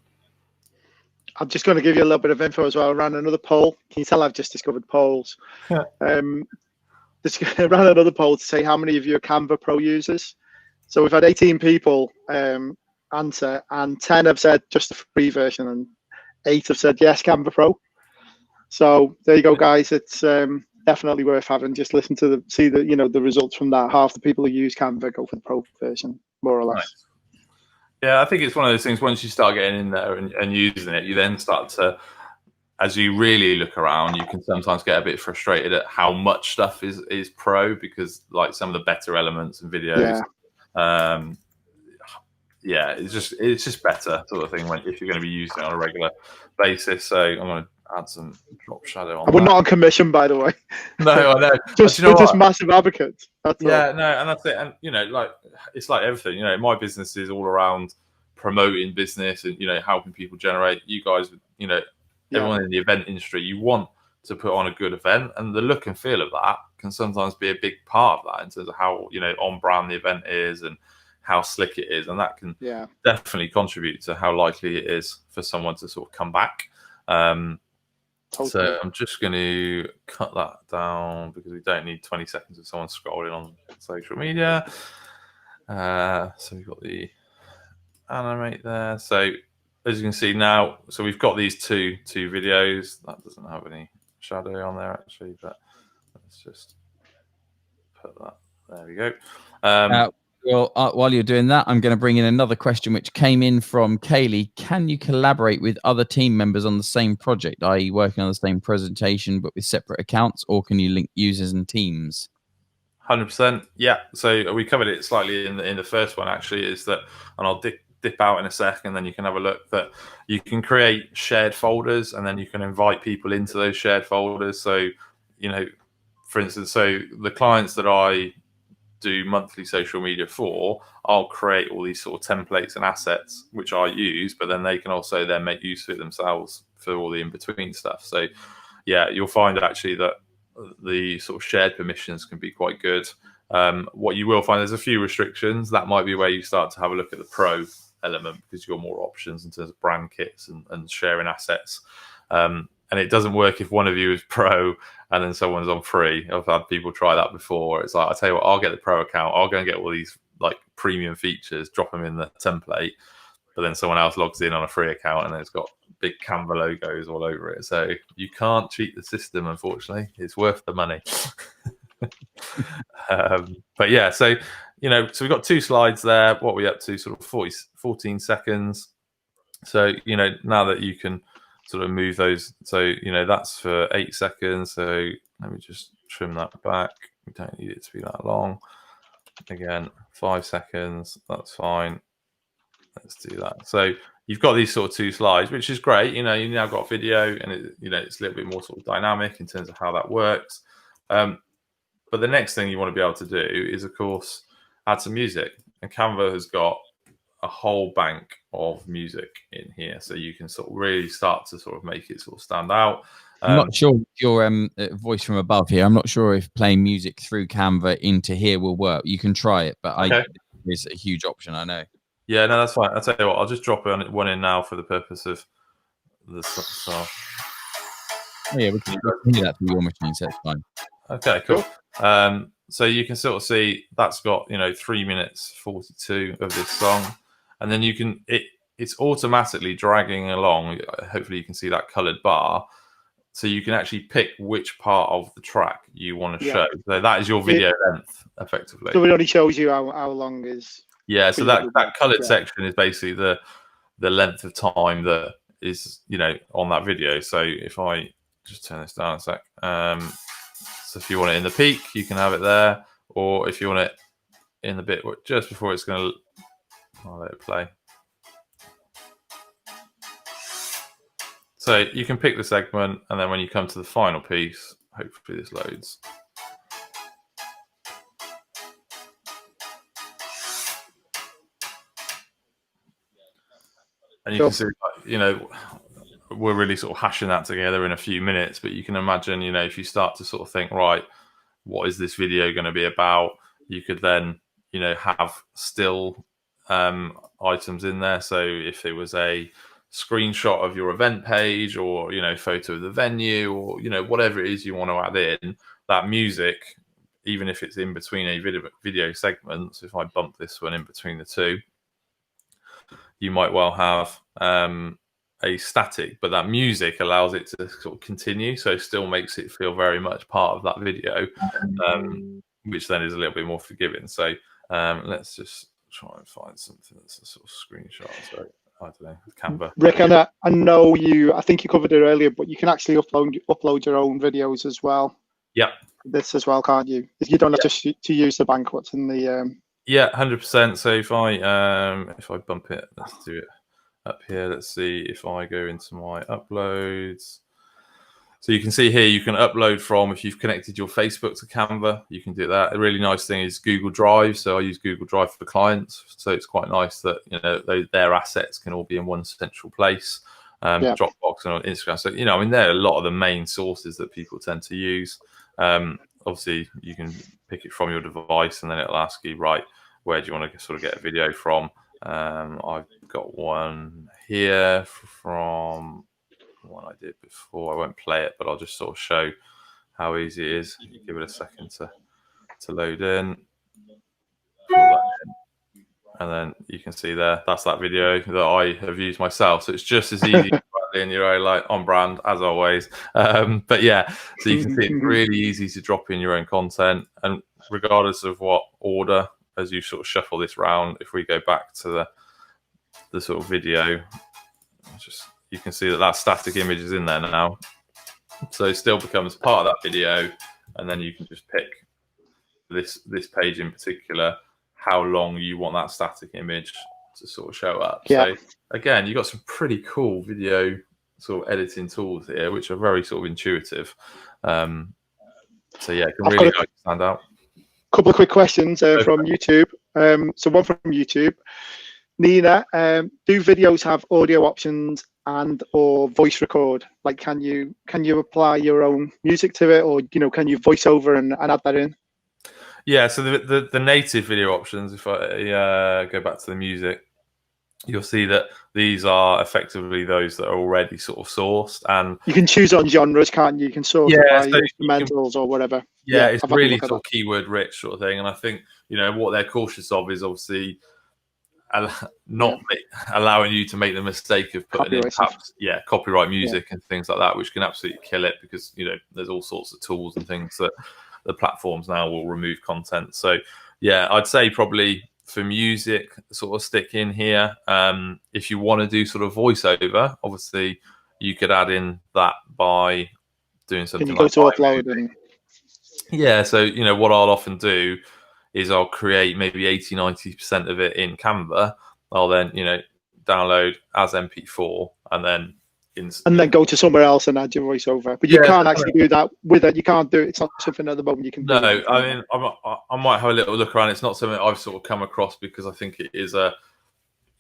I'm just going to give you a little bit of info as well. I ran another poll. Can you tell I've just discovered polls? Just ran another poll to say how many of you are Canva Pro users. So we've had 18 people answer, and 10 have said just the free version, and 8 have said yes, Canva Pro. So there you go, guys. It's definitely worth having. Just listen to see the the results from that. Half the people who use Canva go for the Pro version, more or less. Nice. Yeah, I think it's one of those things. Once you start getting in there and using it, you then start to, as you really look around, you can sometimes get a bit frustrated at how much stuff is pro, because like some of the better elements and videos, it's just better sort of thing if you're going to be using it on a regular basis. So I'm going to add some drop shadow on. We're not on commission, by the way. No, I know. We're just massive advocates. That's all. No, and that's it. And like it's like everything. My business is all around promoting business and helping people generate. You guys, everyone in the event industry, you want to put on a good event, and the look and feel of that can sometimes be a big part of that in terms of how on brand the event is and how slick it is, and that can definitely contribute to how likely it is for someone to sort of come back. Totally. So I'm just going to cut that down because we don't need 20 seconds of someone scrolling on social media. So we've got the animate there. So as you can see now, so we've got these two videos. That doesn't have any shadow on there actually, but let's just put that. There we go. While you're doing that, I'm going to bring in another question which came in from Kaylee. Can you collaborate with other team members on the same project, i.e. working on the same presentation but with separate accounts, or can you link users and teams? 100%. Yeah. So we covered it slightly in the first one actually, is that, and I'll dip out in a second, then you can have a look, that you can create shared folders and then you can invite people into those shared folders. So, for instance, so the clients that I do monthly social media for, I'll create all these sort of templates and assets which I use, but then they can also then make use of it themselves for all the in-between stuff. So yeah, you'll find actually that the sort of shared permissions can be quite good. What you will find, there's a few restrictions. That might be where you start to have a look at the pro element, because you've got more options in terms of brand kits and sharing assets. And it doesn't work if one of you is pro and then someone's on free. I've had people try that before. It's like, I tell you what, I'll get the pro account. I'll go and get all these like premium features, drop them in the template. But then someone else logs in on a free account and then it's got big Canva logos all over it. So you can't cheat the system, unfortunately. It's worth the money. But yeah, so, so we've got 2 slides there. What are we up to? Sort of 14 seconds. So, now that you can sort of move those. So, that's for 8 seconds. So let me just trim that back. We don't need it to be that long. Again, 5 seconds. That's fine. Let's do that. So you've got these sort of 2 slides, which is great. You now got video, and it's a little bit more sort of dynamic in terms of how that works. But the next thing you want to be able to do is, of course, add some music. And Canva has got a whole bank of music in here, so you can sort of really start to sort of make it sort of stand out. I'm not sure your voice from above here. I'm not sure if playing music through Canva into here will work. You can try it, but it's a huge option, I know. Yeah, no, that's fine. I'll tell you what, I'll just drop one in now for the purpose of the stuff. Oh, yeah, we can hear that through your machine, so it's fine. Okay, cool. So you can sort of see that's got 3 minutes 42 of this song, and then it's automatically dragging along. Hopefully you can see that colored bar, so you can actually pick which part of the track you want to show. So that is your video length, effectively. So it only shows you how long is. Yeah, so that colored section is basically the length of time that is on that video. So if I just turn this down a sec. So if you want it in the peak, you can have it there, or if you want it in the bit just before it's going to, I'll let it play. So you can pick the segment, and then when you come to the final piece, hopefully this loads. And you can see, you know, we're really sort of hashing that together in a few minutes, but you can imagine, you know, if you start to sort of think, right, what is this video going to be about? You could then, you know, have still items in there. So if it was a screenshot of your event page, or, you know, photo of the venue, or, you know, whatever it is you want to add in, that music, even if it's in between a video segments, if I bump this one in between the two, you might well have a static, but that music allows it to sort of continue, so still makes it feel very much part of that video, which then is a little bit more forgiving. So let's just try and find something that's a sort of screenshot. So I don't know, Canva. Rick, I know I think you covered it earlier, but you can actually upload your own videos as well. Yeah. This as well, can't you? You don't have to use the bank what's in the. Yeah, 100%. So if I bump it, let's do it up here. Let's see if I go into my uploads. So you can see here, you can upload from, if you've connected your Facebook to Canva, you can do that. A really nice thing is Google Drive. So I use Google Drive for clients. So it's quite nice that, you know, their assets can all be in one central place. Dropbox and on Instagram. So, you know, I mean, they're a lot of the main sources that people tend to use. Obviously, you can pick it from your device, and then it'll ask you, right, where do you want to sort of get a video from? I've got one here from one I did before. I won't play it, but I'll just sort of show how easy it is. You give it a second to load in. And then you can see there, that's that video that I have used myself. So it's just as easy in your own, like, on brand as always. But yeah, so you can see it's really easy to drop in your own content, and regardless of what order, as you sort of shuffle this round, if we go back to the sort of video, you can see that static image is in there now. So it still becomes part of that video, and then you can just pick this page in particular, how long you want that static image to sort of show up. So again, you've got some pretty cool video sort of editing tools here, which are very sort of intuitive. So yeah, it can really stand out. Couple of quick questions from YouTube. So one from YouTube. Nina, do videos have audio options and or voice record? Like, can you apply your own music to it, or, you know, can you voice over and add that in? Yeah, so the native video options, if I go back to the music, you'll see that these are effectively those that are already sort of sourced, and you can choose on genres, can't you? You can sort by instrumentals or whatever. Yeah, it's really sort of keyword rich sort of thing, and I think, you know, what they're cautious of is obviously not allowing you to make the mistake of putting in perhaps, copyright music and things like that, which can absolutely kill it, because, you know, there's all sorts of tools and things that the platforms now will remove content. So yeah, I'd say probably for music, sort of stick in here. If you want to do sort of voiceover, obviously you could add in that by doing something like upload. Yeah, so, you know, what I'll often do is I'll create maybe 80-90% of it in Canva. I'll then, you know, download as MP4, and then then go to somewhere else and add your voiceover. But you can't actually do that with it. You can't do it. It's not something at the moment you can do. No, I mean, I might have a little look around. It's not something I've sort of come across, because I think it is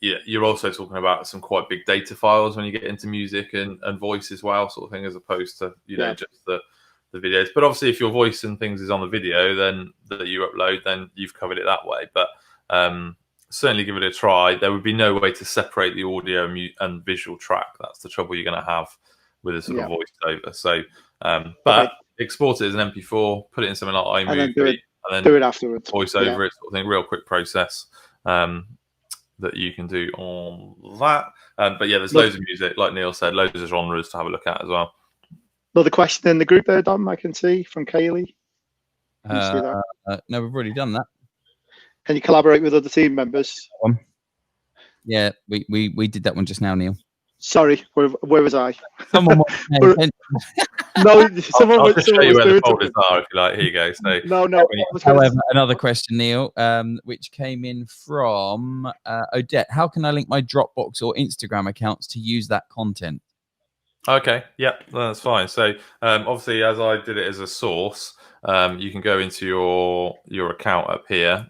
you're also talking about some quite big data files when you get into music and voice as well, sort of thing, as opposed to, you know, just the videos. But obviously, if your voice and things is on the video, then that you upload, then you've covered it that way. But certainly give it a try. There would be no way to separate the audio and visual track. That's the trouble you're going to have with a sort of voiceover. So, but export it as an MP4, put it in something like iMovie, and then do it afterwards. Voice over it, sort of thing. Real quick process that you can do on that. But yeah, there's loads of music, like Neil said, loads of genres to have a look at as well. Another question in the group there, Dom, I can see from Kaylee. Can you see that? No, we've already done that. Can you collaborate with other team members? Yeah, we did that one just now, Neil. Sorry, where was I? Someone no, someone I'll was show you where doing the folders are, if you like. Here you go. So no. However, another question, Neil, which came in from Odette. How can I link my Dropbox or Instagram accounts to use that content? Okay, yeah, that's fine. So obviously, as I did it as a source, you can go into your account up here,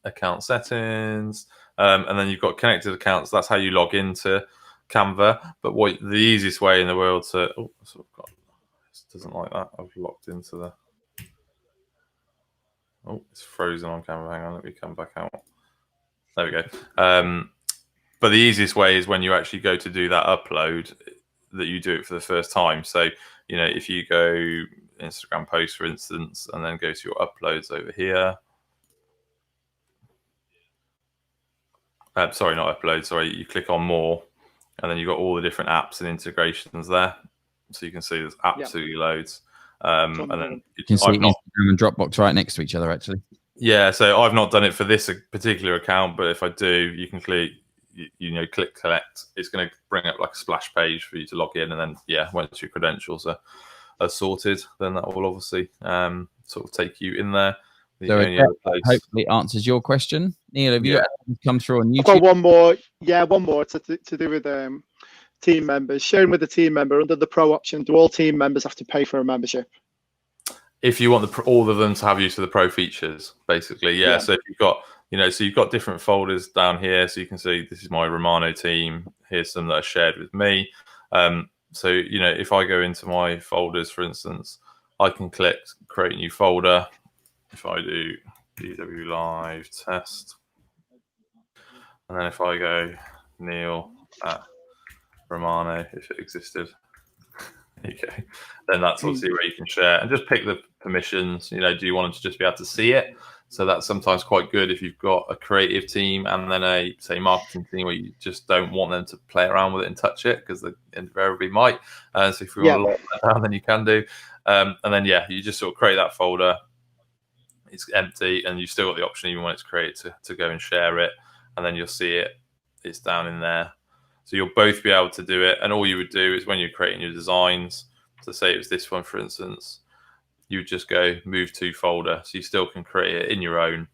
account settings, and then you've got connected accounts. That's how you log into Canva. But what the easiest way in the world to this doesn't like that. I've locked into the. Oh, it's frozen on Canva. Hang on, let me come back out. There we go. But the easiest way is when you actually go to do that upload, that you do it for the first time. So, if you go Instagram post, for instance, and then go to your uploads over here. Sorry, not upload. Sorry, you click on more, and then you've got all the different apps and integrations there. So you can see there's absolutely loads. And then you can see Instagram and Dropbox right next to each other, actually. Yeah, so I've not done it for this particular account, but if I do, you can click collect. It's going to bring up like a splash page for you to log in, and then once your credentials are sorted, then that will obviously sort of take you in there. So hopefully it answers your question. Neil, have you come through on YouTube? I've got one more. Yeah, one more to do with team members. Sharing with the team member under the pro option. Do all team members have to pay for a membership? If you want all of them to have use of the pro features, basically, yeah. So if you've got, so you've got different folders down here, so you can see this is my Romano team. Here's some that are shared with me. So if I go into my folders, for instance, I can click create a new folder. If I do DW Live test, and then if I go Neil at Romano, if it existed, okay, then that's obviously where you can share and just pick the permissions. Do you want them to just be able to see it? So that's sometimes quite good if you've got a creative team and then a marketing team where you just don't want them to play around with it and touch it, because they invariably might. So if you want to lock that down, then you can do. And then you just sort of create that folder. It's empty, and you've still got the option, even when it's created, to go and share it, and then you'll see it. It's down in there. So you'll both be able to do it. And all you would do is when you're creating your designs, to say it was this one, for instance, you would just go move to folder. So you still can create it in your own,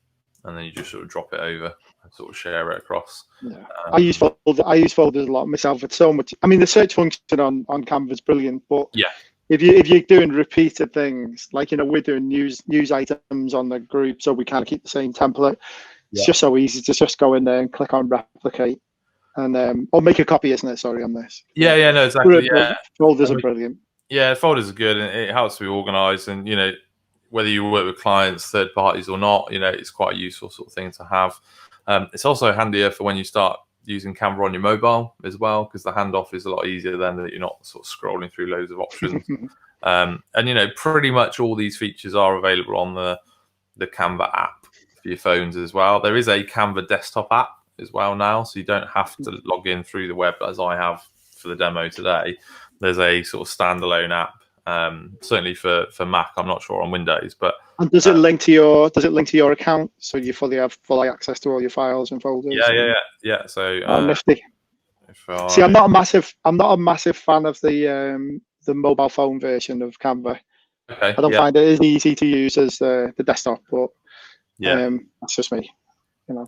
and then you just sort of drop it over and sort of share it across. Yeah. I use folders a lot myself. It's so much. I mean, the search function on Canva is brilliant, but if you're doing repeated things, like we're doing news items on the group, so we kind of keep the same template. It's just so easy to just go in there and click on replicate, and or make a copy, isn't it? Sorry, on this. No, exactly. Folders are brilliant. Yeah, folders are good, and it helps to be organised. And whether you work with clients, third parties or not, it's quite a useful sort of thing to have. It's also handier for when you start using Canva on your mobile as well, because the handoff is a lot easier then, that you're not sort of scrolling through loads of options. And pretty much all these features are available on the Canva app for your phones as well. There is a Canva desktop app as well now, so you don't have to log in through the web as I have for the demo today. There's a sort of standalone app, certainly for Mac. I'm not sure on Windows, but and does it link to your account, so you have full access to all your files and folders? Yeah. So nifty. See, I'm not a massive fan of the mobile phone version of Canva. Okay. I don't find it as easy to use as the desktop, but that's just me.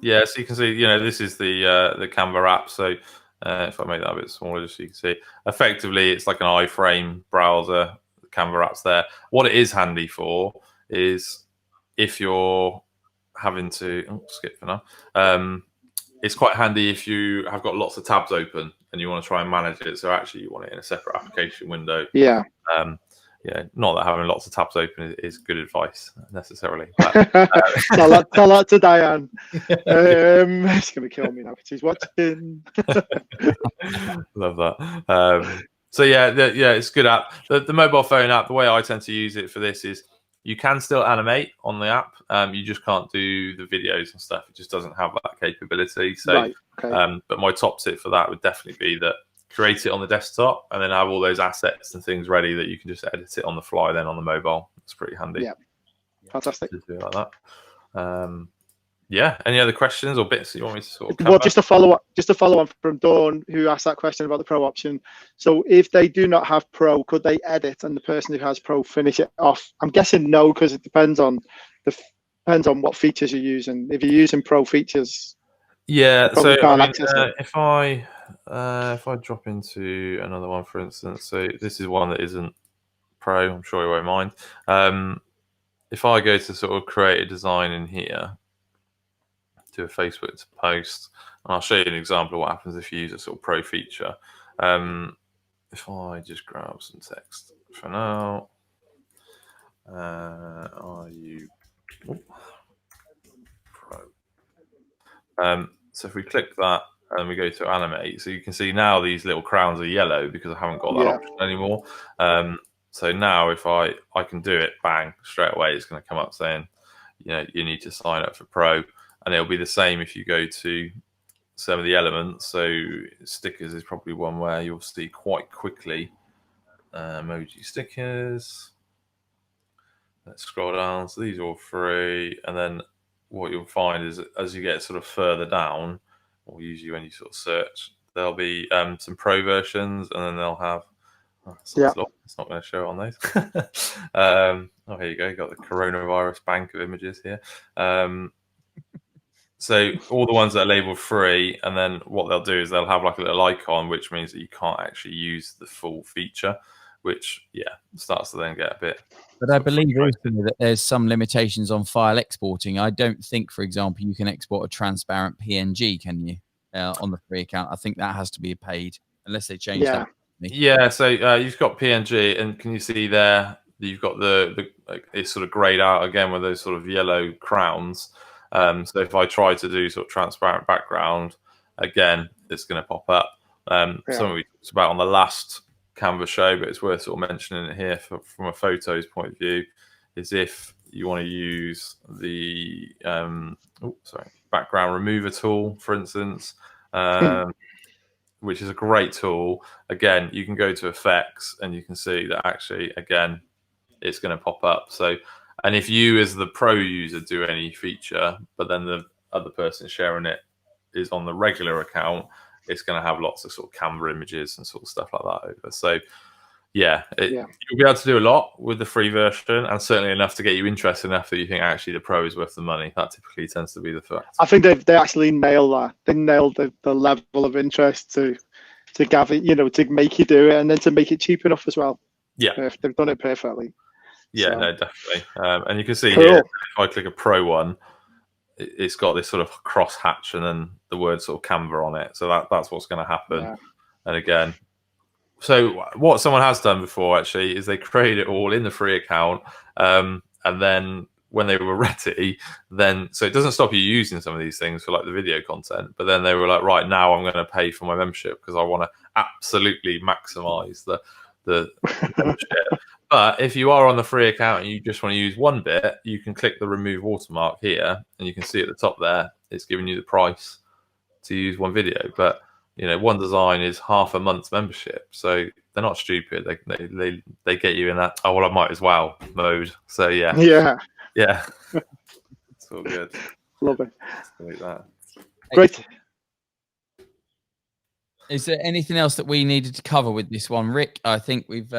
Yeah, so you can see, this is the Canva app. So if I make that a bit smaller, just so you can see, effectively it's like an iframe browser. The Canva app's there. What it is handy for is if you're having to skip for now. It's quite handy if you have got lots of tabs open and you want to try and manage it. So actually you want it in a separate application window. Not that having lots of tabs open is good advice necessarily. But, tell that to Diane. She's going to kill me now because she's watching. Love that. So it's a good app. The mobile phone app, the way I tend to use it for this is you can still animate on the app. You just can't do the videos and stuff. It just doesn't have that capability. So, but my top tip for that would definitely be that create it on the desktop and then have all those assets and things ready that you can just edit it on the fly then on the mobile. It's pretty handy. Yeah, fantastic. To do it like that. Any other questions or bits that you want me to sort of cover? Well, just to follow on from Dawn, who asked that question about the pro option. So if they do not have pro, could they edit and the person who has pro finish it off? I'm guessing no, because it depends on what features you're using. If you're using pro features, so if I drop into another one, for instance, so this is one that isn't pro, I'm sure you won't mind. If I go to sort of create a design in here, do a Facebook to post. And I'll show you an example of what happens if you use a sort of pro feature. If I just grab some text for now, are you pro? So if we click that and we go to animate, so you can see now these little crowns are yellow because I haven't got that option anymore. So now if I can do it, bang, straight away, it's going to come up saying, you need to sign up for pro. And it'll be the same if you go to some of the elements. So stickers is probably one where you'll see quite quickly emoji stickers. Let's scroll down. So these are all free. And then what you'll find is as you get sort of further down, or usually when you sort of search, there'll be some pro versions, and then they'll have it's not going to show on those. Here you go. You got the coronavirus bank of images here. So all the ones that are labeled free, and then what they'll do is they'll have like a little icon, which means that you can't actually use the full feature, which starts to then get a bit. But I believe also that there's some limitations on file exporting. I don't think, for example, you can export a transparent PNG, can you, on the free account? I think that has to be paid unless they change that. Yeah, so you've got PNG, and can you see there you've got the it's sort of grayed out again with those sort of yellow crowns. So if I try to do sort of transparent background, again, it's going to pop up. Something we talked about on the last Canva show, but it's worth sort of mentioning it here from a photos point of view, is if you want to use the background remover tool, for instance, which is a great tool. Again, you can go to effects and you can see that actually, again, it's going to pop up. So, and if you as the pro user do any feature, but then the other person sharing it is on the regular account, it's going to have lots of sort of Canva images and sort of stuff like that over. So you'll be able to do a lot with the free version, and certainly enough to get you interested enough that you think actually the pro is worth the money. That typically tends to be the fact. I think they actually nailed that. They nailed the level of interest to gather, to make you do it, and then to make it cheap enough as well. Yeah, they've done it perfectly. Yeah, so. No, definitely. And you can see here, if I click a pro one, it's got this sort of cross hatch and then the word sort of Canva on it. So that's what's going to happen. Yeah. And again, so what someone has done before actually is they created it all in the free account. And then when they were ready, so it doesn't stop you using some of these things for like the video content, but then they were like, right, now I'm going to pay for my membership because I want to absolutely maximize the membership. But if you are on the free account and you just want to use one bit, you can click the remove watermark here, and you can see at the top there, it's giving you the price to use one video. But one design is half a month's membership, so they're not stupid. They get you in that I might as well mode. So yeah, it's all good. Love it. Like that. Great. Is there anything else that we needed to cover with this one, Rick? I think we've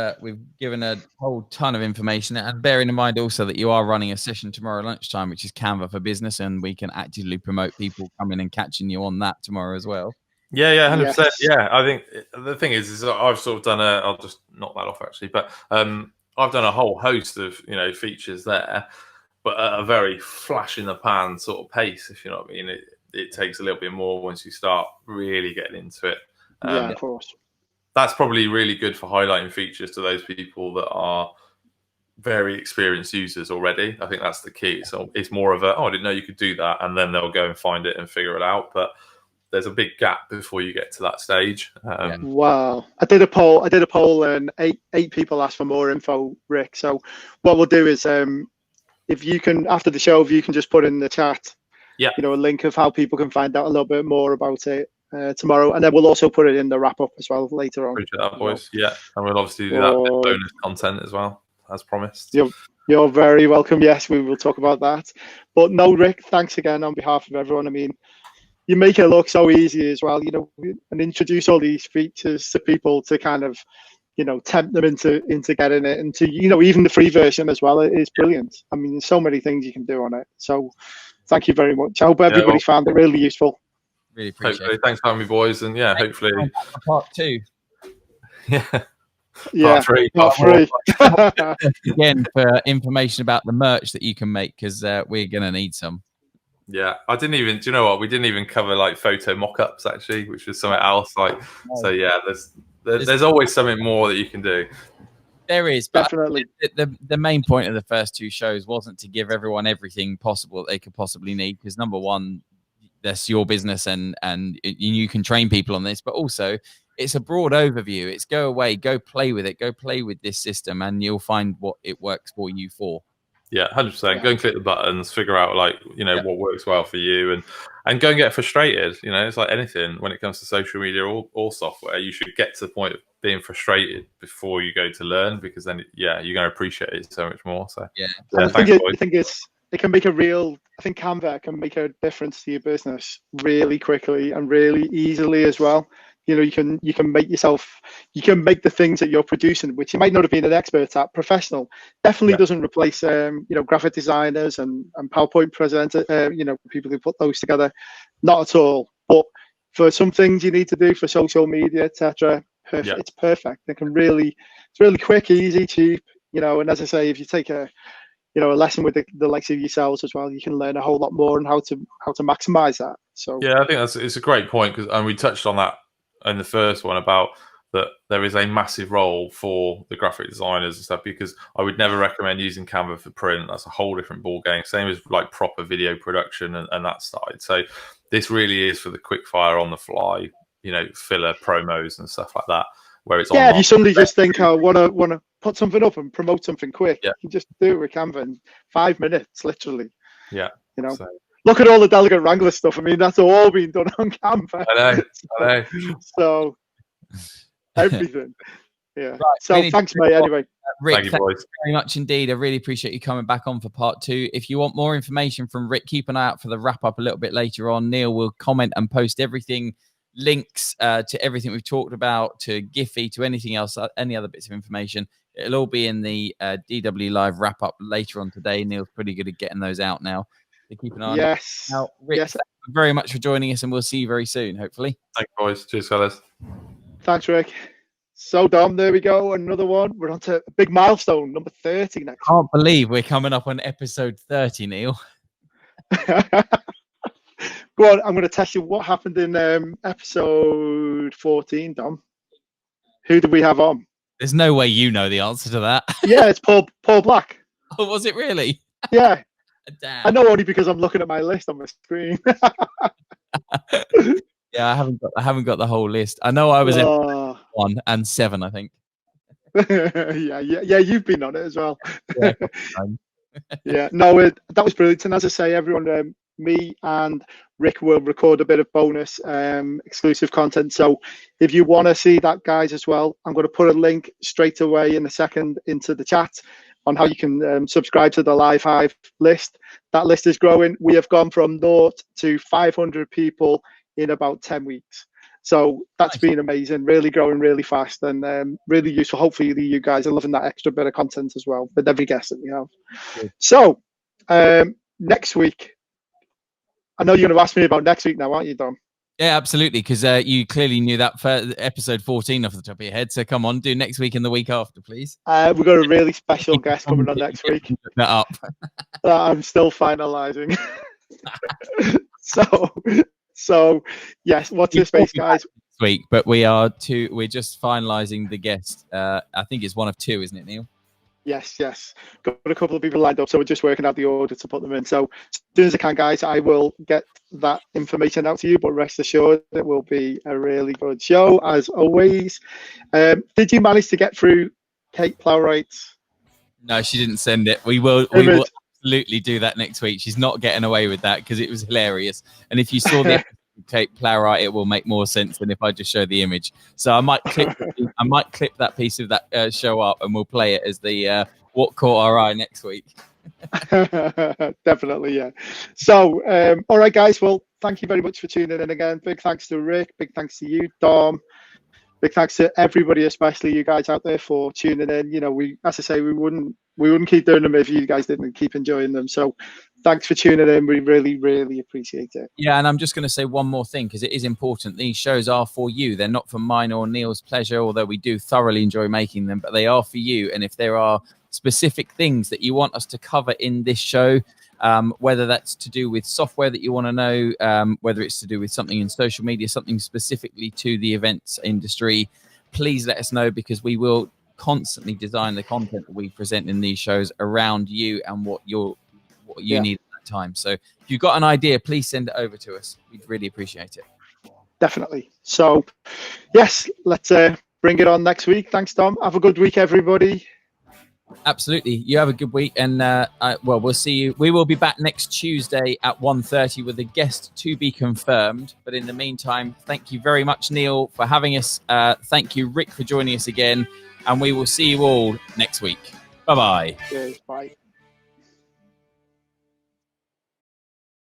given a whole ton of information, and bearing in mind also that you are running a session tomorrow lunchtime, which is Canva for Business, and we can actively promote people coming and catching you on that tomorrow as well. Yeah, 100%. Yes. Yeah, I think the thing is I've sort of done I'll just knock that off actually, but I've done a whole host of features there, but at a very flash in the pan sort of pace, if you know what I mean. It takes a little bit more once you start really getting into it. Yeah, of course. That's probably really good for highlighting features to those people that are very experienced users already. I think that's the key. So it's more of I didn't know you could do that, and then they'll go and find it and figure it out. But there's a big gap before you get to that stage. Wow. I did a poll and eight people asked for more info, Rick. So what we'll do is if you can, after the show, if you can just put in the chat, a link of how people can find out a little bit more about it tomorrow, and then we'll also put it in the wrap up as well later on. Appreciate that, boys. Yeah, and we'll obviously do that bonus content as well, as promised. You're very welcome. Yes, we will talk about that. But no, Rick, thanks again on behalf of everyone. I mean, you make it look so easy as well, and introduce all these features to people to kind of, tempt them into getting it, and to, even the free version as well. It is brilliant. I mean, there's so many things you can do on it. So thank you very much. I hope everybody found it really useful. Really appreciate it. Thanks for having me, boys, and hopefully part 2. Part 3. Again, for information about the merch that you can make, because we're going to need some. Yeah, I didn't even. Do you know what? We didn't even cover like photo mock-ups actually, which was something else. Like, so yeah, there's always something more that you can do. There is, but Definitely. The main point of the first two shows wasn't to give everyone everything possible that they could possibly need, because number one, that's your business and you can train people on this, but also it's a broad overview. It's go away, go play with it, go play with this system, and you'll find what it works for you for. Yeah, 100%. Go and click the buttons, figure out like, what works well for you, and go and get frustrated. It's like anything when it comes to social media or software. You should get to the point of being frustrated before you go to learn, because then, you're going to appreciate it so much more. So I think it can make I think Canva can make a difference to your business really quickly and really easily as well. You can make the things that you're producing, which you might not have been an expert at, professional. Definitely doesn't replace graphic designers and PowerPoint presenters, people who put those together. Not at all. But for some things you need to do for social media, etc., it's perfect. It's really quick, easy, cheap. And as I say, if you take a lesson with the likes of yourselves as well, you can learn a whole lot more on how to maximize that. So I think it's a great point, and we touched on that in the first one about that there is a massive role for the graphic designers and stuff, because I would never recommend using Canva for print. That's a whole different ball game. Same as like proper video production and that side. So this really is for the quick fire on the fly, filler promos and stuff like that, where it's if you suddenly just think I want to put something up and promote something quick, you can just do it with Canva in 5 minutes, literally. So. Look at all the delegate wrangler stuff. I mean, that's all been done on Canva. I know. So everything. Yeah. Right, So really thanks, mate. Anyway, Rick, thank you very much indeed. I really appreciate you coming back on for part 2. If you want more information from Rick, keep an eye out for the wrap up a little bit later on. Neil will comment and post everything, links to everything we've talked about, to Giphy, to anything else, any other bits of information. It'll all be in the DW Live wrap up later on today. Neil's pretty good at getting those out now. So keep an eye on it. Now, Rick, thank you very much for joining us, and we'll see you very soon, hopefully. Thanks, boys. Cheers, fellas. Thanks, Rick. So, Dom, there we go. Another one. We're on to a big milestone, number 30 next. Can't believe we're coming up on episode 30, Neil. Go on, I'm going to test you what happened in episode 14, Dom. Who did we have on? There's no way you know the answer to that. Yeah, it's Paul Black. Oh, was it really? Yeah. Damn. I know, only because I'm looking at my list on my screen. Yeah, I haven't got the whole list. I know I was in 1 and 7, I think. yeah, you've been on it as well. Yeah, no, that was brilliant. And as I say, everyone, me and Rick will record a bit of bonus exclusive content. So if you want to see that, guys, as well, I'm going to put a link straight away in a second into the chat on how you can subscribe to the Live Hive list. That list is growing. We have gone from 0 to 500 people in about 10 weeks. So that's been amazing, really growing really fast and really useful. Hopefully you guys are loving that extra bit of content as well with every guest that we have. Good. So next week, I know you're going to ask me about next week now, aren't you, Dom? Yeah, absolutely, because you clearly knew that for episode 14 off the top of your head. So come on, do next week and the week after, please. We've got a really special guest coming on next week. That up. I'm still finalising. So yes, watch your space, guys. Next week, but we're just finalising the guest. I think it's one of 2, isn't it, Neil? Yes. Got a couple of people lined up, so we're just working out the order to put them in. So as soon as I can, guys, I will get that information out to you, but rest assured it will be a really good show, as always. Did you manage to get through Kate Plowright's? No, she didn't send it. We will absolutely do that next week. She's not getting away with that because it was hilarious. And if you saw the Kate Plowright, it will make more sense than if I just show the image. So I might clip that piece of that show up, and we'll play it as the what caught our eye next week. Definitely, yeah. So all right, guys, well, thank you very much for tuning in again. Big thanks to Rick, big thanks to you, Dom, big thanks to everybody, especially you guys out there, for tuning in. We, as I say, we wouldn't keep doing them if you guys didn't keep enjoying them. So thanks for tuning in. We really, really appreciate it. Yeah, and I'm just going to say one more thing, because it is important. These shows are for you. They're not for mine or Neil's pleasure, although we do thoroughly enjoy making them, but they are for you. And if there are specific things that you want us to cover in this show, whether that's to do with software that you want to know, whether it's to do with something in social media, something specifically to the events industry, please let us know, because we will constantly design the content that we present in these shows around you and what you need at that time. So if you've got an idea, please send it over to us. We'd really appreciate it. Definitely. So yes, let's bring it on next week. Thanks, Tom. Have a good week, everybody. Absolutely. You have a good week, and well, we'll see you. We will be back next Tuesday at 1:30 with a guest to be confirmed. But in the meantime, thank you very much, Neil, for having us. Thank you, Rick, for joining us again, and we will see you all next week. Bye-bye. Cheers. Bye.